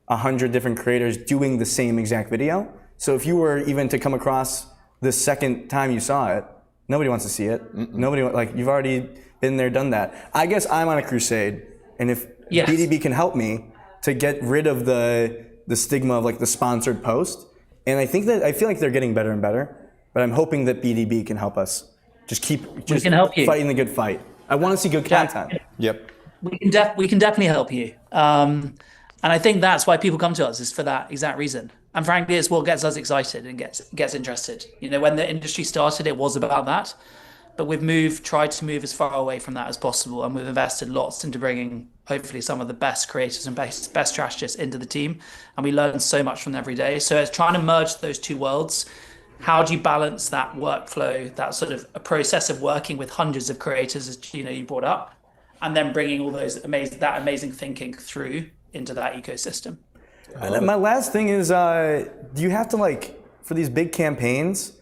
100 different creators doing the same exact video. So if you were even to come across the second time you saw it, nobody wants to see it. Nobody you've already been there, done that. I guess I'm on a crusade, and if BDB can help me to get rid of the stigma of like the sponsored post. And I feel like they're getting better and better, but I'm hoping that BDB can help us just keep fighting the good fight. I want to see good content. Yep. We can definitely help you. And I think that's why people come to us is for that exact reason. And frankly, it's what gets us excited and gets interested. When the industry started, it was about that. But we've tried to move as far away from that as possible. And we've invested lots into bringing, hopefully, some of the best creators and best strategists into the team. And we learn so much from them every day. So it's trying to merge those two worlds. How do you balance that workflow, that sort of a process of working with hundreds of creators, as you brought up, and then bringing all those amazing thinking through into that ecosystem? And then my last thing is, do you have to for these big campaigns,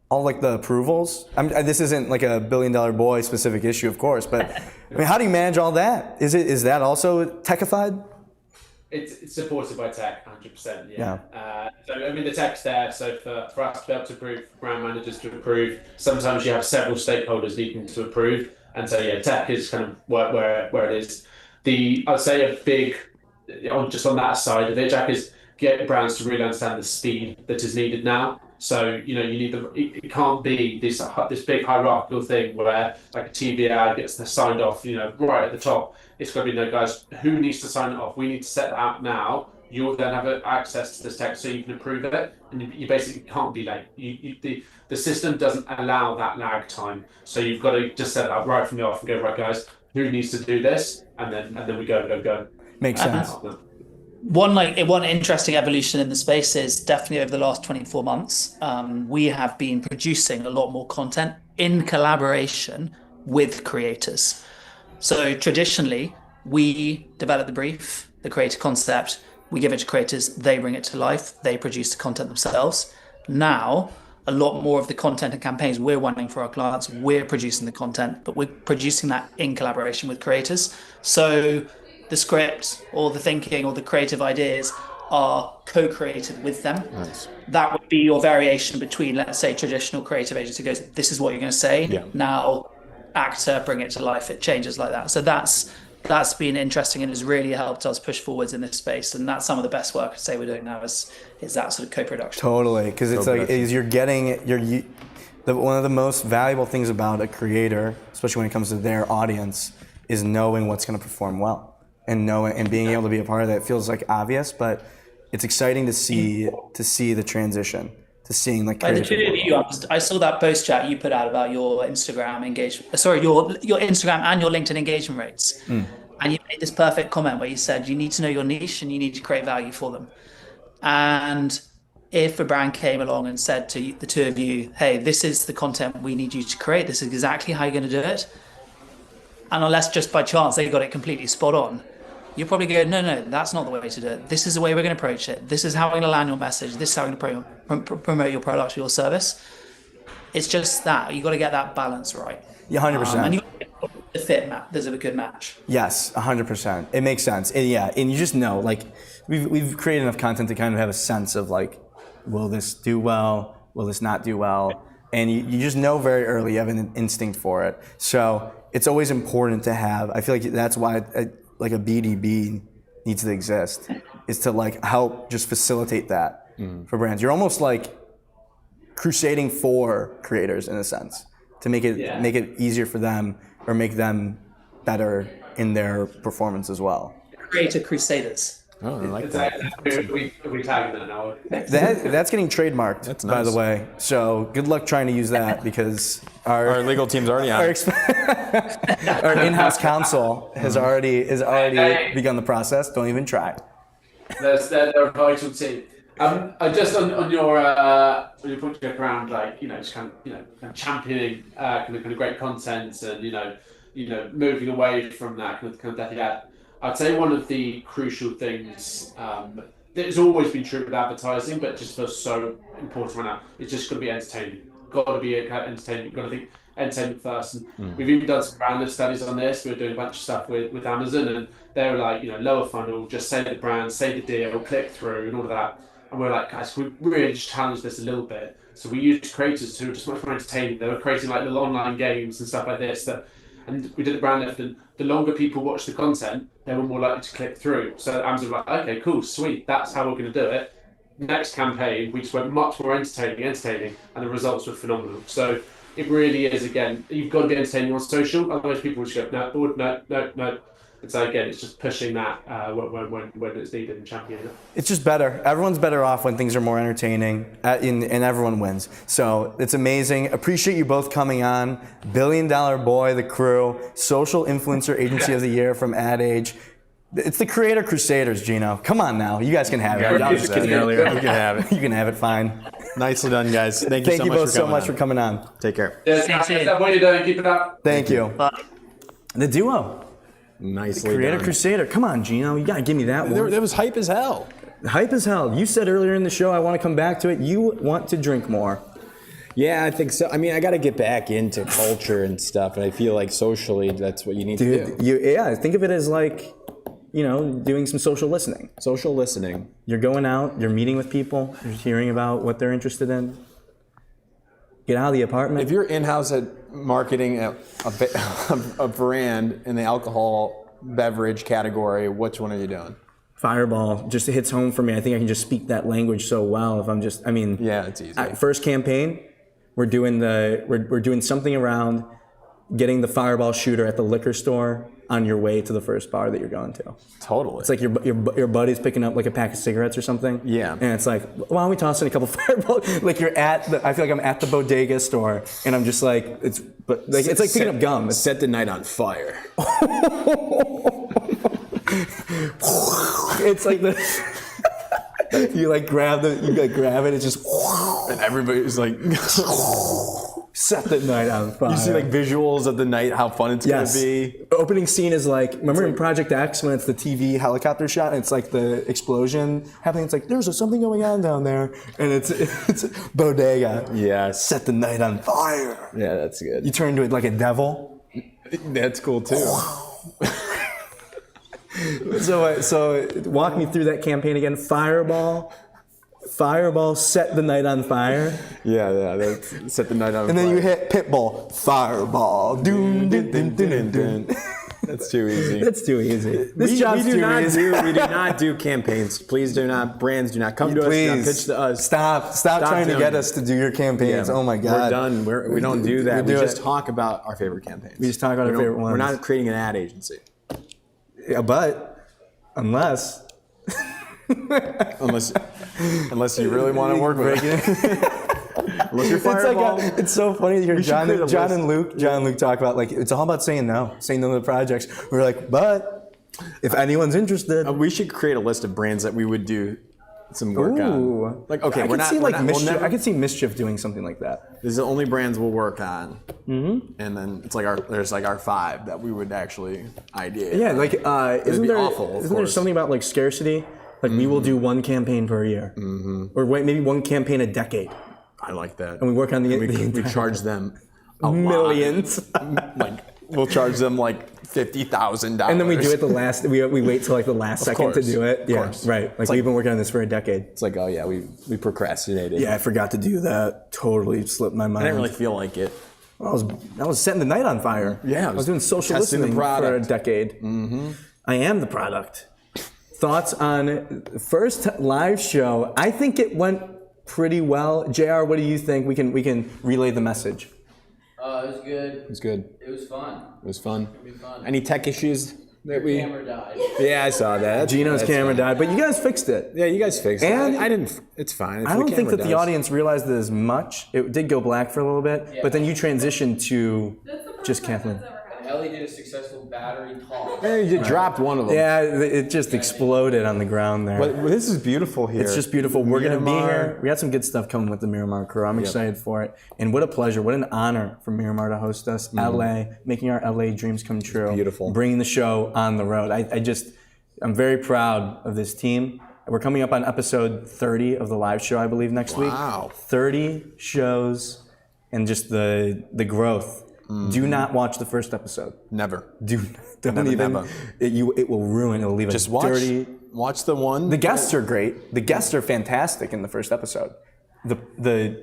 all the approvals? This isn't like a $1 billion boy specific issue, of course, but I mean, how do you manage all that? Is that also techified? it's supported by tech, 100%. Yeah. So I mean, the tech's there. So for us to be able to approve, for brand managers to approve, sometimes you have several stakeholders needing to approve, and so tech is kind of where it is. I'd say a big on that side of it, Jack, is get brands to really understand the speed that is needed now. So you need it can't be this big hierarchical thing where like a TV ad gets signed off, right at the top. It's got to be, no, guys, who needs to sign it off? We need to set that up now. You'll then have access to this tech so you can approve it, and you basically can't be late. The system doesn't allow that lag time, so you've got to just set it up right from the off and go, right, guys, who needs to do this, and then we go. Makes sense. One interesting evolution in the space is definitely over the last 24 months, we have been producing a lot more content in collaboration with creators. So traditionally, we develop the brief, the creator concept, we give it to creators, they bring it to life, they produce the content themselves. Now, a lot more of the content and campaigns we're running for our clients, we're producing the content, but we're producing that in collaboration with creators. So the script or the thinking or the creative ideas are co-created with them. Nice. That would be your variation between, let's say, traditional creative agency goes, this is what you're going to say. Yeah. Now, actor, bring it to life. It changes like that. So that's been interesting and has really helped us push forwards in this space. And that's some of the best work I'd say we're doing now is that sort of co-production. Totally, because it's like you're getting one of the most valuable things about a creator, especially when it comes to their audience, is knowing what's going to perform well. And being able to be a part of that. It feels like obvious, but it's exciting to see the transition, to seeing like. By the two of you, I saw that post chat you put out about your Instagram engagement. Sorry, your Instagram and your LinkedIn engagement rates, and you made this perfect comment where you said you need to know your niche and you need to create value for them. And if a brand came along and said to the two of you, "Hey, this is the content we need you to create. This is exactly how you're going to do it," and unless just by chance they got it completely spot on, you'll probably go, no, that's not the way to do it. This is the way we're going to approach it. This is how we're going to land your message. This is how we're going to promote your product or your service. It's just that. You've got to get that balance right. Yeah, 100%. And you've got to get the fit map. There's a good match. Yes, 100%. It makes sense. And you just know, like, we've created enough content to kind of have a sense of, like, will this do well? Will this not do well? And you just know very early. You have an instinct for it. So it's always important to have. I feel like that's why like a BDB needs to exist, is to like help just facilitate that for brands. You're almost like crusading for creators in a sense, to make it easier for them or make them better in their performance as well. Creator crusaders. Oh, I like that. We tagging that now. That's getting trademarked, That's by nice. the way. So good luck trying to use that, because Our legal team's already on. our in-house counsel has already begun the process. Don't even try. They're a vital team. I just on your point to go around, like just kind of championing kind of great content and moving away from that kind of death ad. I'd say one of the crucial things that has always been true with advertising, but just feels so important right now, it's just got to be entertaining. Got to be entertainment. Got to think entertainment first. And we've even done some brand studies on this. We're doing a bunch of stuff with Amazon, and they were like, lower funnel, just say the brand, say the deal, click through, and all of that. And we're like, guys, we really just challenged this a little bit. So we used creators who were just much more entertaining. They were creating like little online games and stuff like this. And we did the brand lift, and the longer people watch the content, they were more likely to click through. So Amazon were like, okay, cool, sweet, that's how we're going to do it. Next campaign, we just went much more entertaining, and the results were phenomenal. So it really is, again, you've got to be entertaining on social, otherwise people will just go, no. And so again, it's just pushing that when it's needed and championing it. It's just better. Everyone's better off when things are more entertaining, and everyone wins. So it's amazing. Appreciate you both coming on. $1 Billion Boy, the crew, Social Influencer Agency of the Year from Ad Age. It's the Creator Crusaders, Gino. Come on now. You guys can have it. I was just kidding earlier. You can have it. You can have it, fine. Nicely done, guys. Thank you both so much for coming on. Take care. Yes, what are you doing? Keep it up. Thank you. Bye. The duo. Nicely Creator done. Crusader. Come on, Gino. You got to give me that one. That was hype as hell. Hype as hell. You said earlier in the show, I want to come back to it. You want to drink more. Yeah, I think so. I mean, I got to get back into culture and stuff, and I feel like socially, that's what you need to do. Think of it as like doing some social listening. Social listening. You're going out, you're meeting with people, you're hearing about what they're interested in. Get out of the apartment. If you're in-house at marketing a brand in the alcohol beverage category, which one are you doing? Fireball just hits home for me. I think I can just speak that language so well. If I'm just, yeah, it's easy. First campaign, we're doing something around getting the Fireball shooter at the liquor store on your way to the first bar that you're going to. Totally. It's like your buddy's picking up like a pack of cigarettes or something. Yeah. And it's like, why don't we toss in a couple Fireball? Like I feel like I'm at the bodega store and I'm just like, it's like picking up gum. Set the night on fire. It's like you grab it, it's just, and everybody's like, set the night on fire. You see visuals of the night, how fun it's gonna be. Opening scene is remember in Project X when it's the TV helicopter shot and it's like the explosion happening? It's like there's something going on down there, and it's bodega. Yeah, set the night on fire. Yeah, that's good. You turn into it like a devil. That's cool too. So walk me through that campaign again. Fireball, set the night on fire. Yeah, that's set the night on fire. And then you hit Pitbull, Fireball. Doom, dun, dun, dun, dun. That's too easy. That's too easy. We do not do campaigns. Please do not. Brands do not come to us. Do not pitch to us. Stop trying to get us to do your campaigns. Yeah, oh my God. We're done. We don't do that. We just talk about our favorite campaigns. We just talk about our favorite ones. We're not creating an ad agency. Yeah, but unless you really want to work with it. Unless you're Fireball. It's so funny to hear John and Luke talk about it's all about saying no to the projects. We're like, but if anyone's interested, we should create a list of brands that we would do some work on. I could see Mischief doing something like that. These are the only brands we'll work on. Mm-hmm. And then it's there's our 5 that we would actually ideate. Yeah, isn't there something about scarcity? We will do one campaign per year, or maybe one campaign a decade. I like that. And we work on we charge them millions. We'll charge them $50,000. And then we do it we wait till the last second to do it. Yeah, course. right. We've been working on this for a decade. It's oh yeah, we procrastinated. Yeah, I forgot to do that. Totally slipped my mind. I didn't really feel like it. I was setting the night on fire. Yeah, I was doing social listening for a decade. Mm-hmm. I am the product. Thoughts on first live show? I think it went pretty well. JR, what do you think? We can relay the message. It was good. It was good. It was fun. It was fun. It'll be fun. Any tech issues that Your camera died. Yeah, I saw that. Gino's camera died, but you guys fixed it. Yeah, you guys fixed it. And I didn't. It's fine. I don't think that the audience realized it as much. It did go black for a little bit, but then you transitioned to just Kathleen. Ellie did a successful battery toss. Hey, you dropped one of them. Yeah, it just exploded on the ground there. But this is beautiful here. It's just beautiful. We're going to be here. We got some good stuff coming with the Miramar crew. I'm excited for it. And what a pleasure. What an honor for Miramar to host us. LA, making our LA dreams come true. It's beautiful. Bringing the show on the road. I'm very proud of this team. We're coming up on episode 30 of the live show, I believe, next week. Wow. 30 shows and just the growth. Do not watch the first episode. Never. Never. It will ruin. It'll leave just dirty. Watch the one. The guests are great. The guests are fantastic in the first episode. The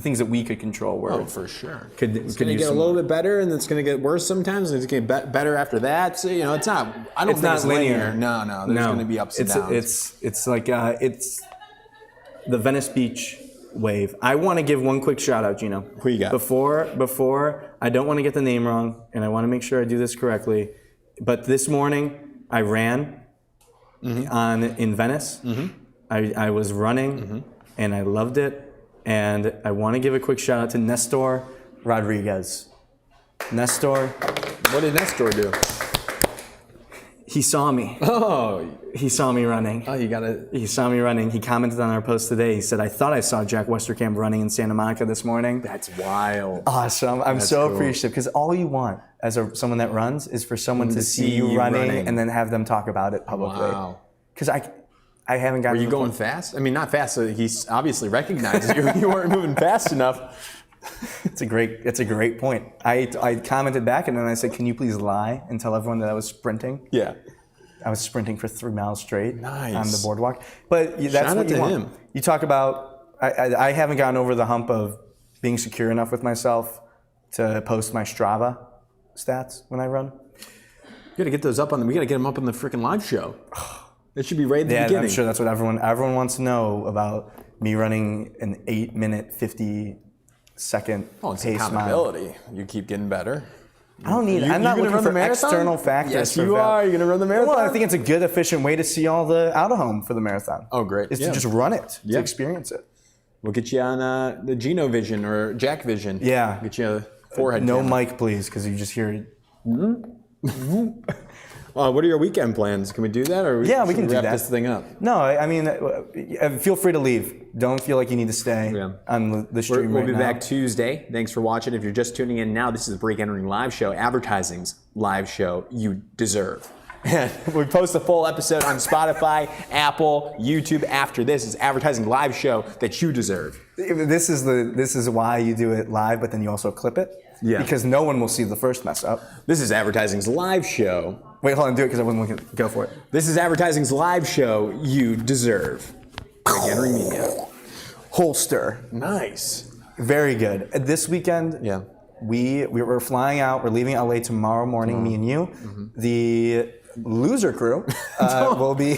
things that we could control were for sure. It's going to get a little bit better, and it's going to get worse sometimes, and it's going to get better after that. So, it's not. I don't think it's linear. No. There's going to be ups and downs. It's like it's the Venice Beach wave. I want to give one quick shout out, Gino. Who you got? Before, I don't want to get the name wrong, and I want to make sure I do this correctly. But this morning, I ran in Venice. Mm-hmm. I was running, and I loved it. And I want to give a quick shout out to Nestor Rodriguez. Nestor. What did Nestor do? He saw me. Oh. He saw me running. Oh, He saw me running. He commented on our post today. He said, I thought I saw Jack Westerkamp running in Santa Monica this morning. That's wild. Awesome. I'm so appreciative because all you want as someone that runs is for someone to see you running and then have them talk about it publicly. Wow. Because I haven't gotten. Were you going fast? I mean, not fast. So he obviously recognizes you. You weren't moving fast enough. It's a great point. I commented back and then I said, can you please lie and tell everyone that I was sprinting? Yeah. I was sprinting for 3 miles straight Nice. on the boardwalk. But that's Shout what out you to want. him. You talk about, I haven't gotten over the hump of being secure enough with myself to post my Strava stats when I run. You got to get those up we got to get them up on the freaking live show. It should be right at the Yeah, beginning. I'm sure that's what everyone wants to know about me running an 8-minute 50-second Oh, it's pace mile. accountability. You keep getting better. I don't need. You- I'm you not gonna looking run the for marathon? external factors. Yes, for you are. You're gonna run the marathon? Well, I think it's a good, efficient way to see all the out of home for the marathon. Oh, great. Is Yeah. to just run it, Yeah. to experience it. We'll get you on the Geno Vision or Jack Vision. Yeah. Get you a forehead No camera. mic, please, because you just hear it. What are your weekend plans? Can we do that, or Yeah, we should can do wrap that. this thing up? No, I mean, feel free to leave. Don't feel like you need to stay Yeah. on the stream We'll right be now. back Tuesday. Thanks for watching. If you're just tuning in now, this is the Break Entering Live Show, advertising's live show you deserve. And we post a full episode on Spotify, Apple, YouTube. After this is advertising live show that you deserve. This is why you do it live, but then you also clip it. Yeah. Because no one will see the first mess up. This is advertising's live show. Wait, hold on, do it because I wasn't looking. Go for it. This is advertising's live show you deserve. Break Entering Media. Holster. Nice. Very good. This weekend, Yeah. we were flying out. We're leaving LA tomorrow morning, me and you. Mm-hmm. The loser crew will be...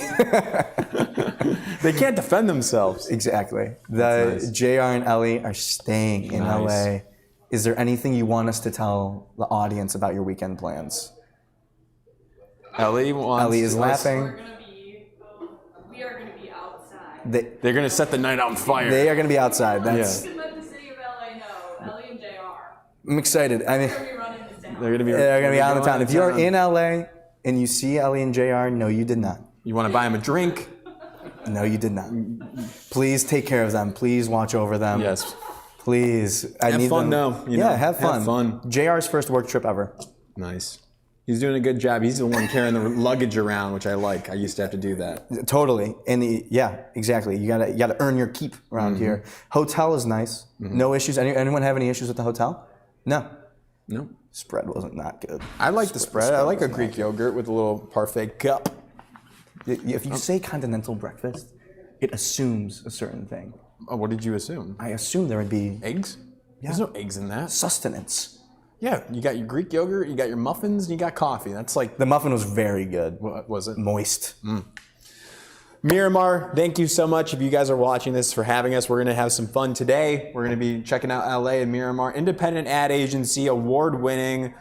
They can't defend themselves. Exactly. That's nice. JR and Ellie are staying in Nice. LA. Is there anything you want us to tell the audience about your weekend plans? Ellie Ellie is laughing. We are going to be outside. They're gonna set the night on fire. They are going to be outside. That's. You can let the city of LA know. Ellie and JR. I'm excited. I mean, We're going to be running this down. They're gonna be. they're going to be out of going town. If you're in LA and you see Ellie and JR, no, you did not. you want to buy them a drink? No, you did not. Please take care of them. Please watch over them. Yes. Please. I Have need fun, them. though, you Yeah, know, have fun. have fun. JR's first work trip ever. Nice. He's doing a good job. He's the one carrying the luggage around, which I like. I used to have to do that. Totally. And yeah, exactly. You gotta earn your keep around here. Hotel is nice. No issues. Anyone have any issues with the hotel? No. No. Spread wasn't not good. I like the spread. I like a was Greek not yogurt with a little parfait cup. If you say continental breakfast, it assumes a certain thing. Oh, what did you assume? I assume there would be Eggs? There's no eggs in that. sustenance. Yeah, you got your Greek yogurt, you got your muffins, and you got coffee. That's like, The muffin was very good. what was it? Moist. Miramar, thank you so much if you guys are watching this for having us. We're going to have some fun today. We're going to be checking out LA and Miramar, independent ad agency, award-winning.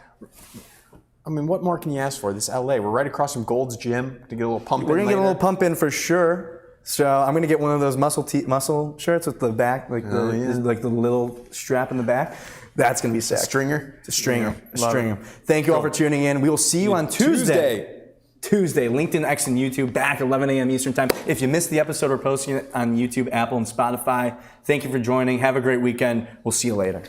I mean, what more can you ask for? This LA. We're right across from Gold's Gym to get a little pump in We're gonna get a later. little pump in for sure. So I'm gonna get one of those muscle shirts with the back, like like the little strap in the back. That's gonna be sick. Stringer? It's a stringer. A Love stringer. Thank you all for tuning in. We will see you on Tuesday. LinkedIn, X, and YouTube, back 11 a.m. Eastern Time. If you missed the episode, we're posting it on YouTube, Apple, and Spotify. Thank you for joining. Have a great weekend. We'll see you later.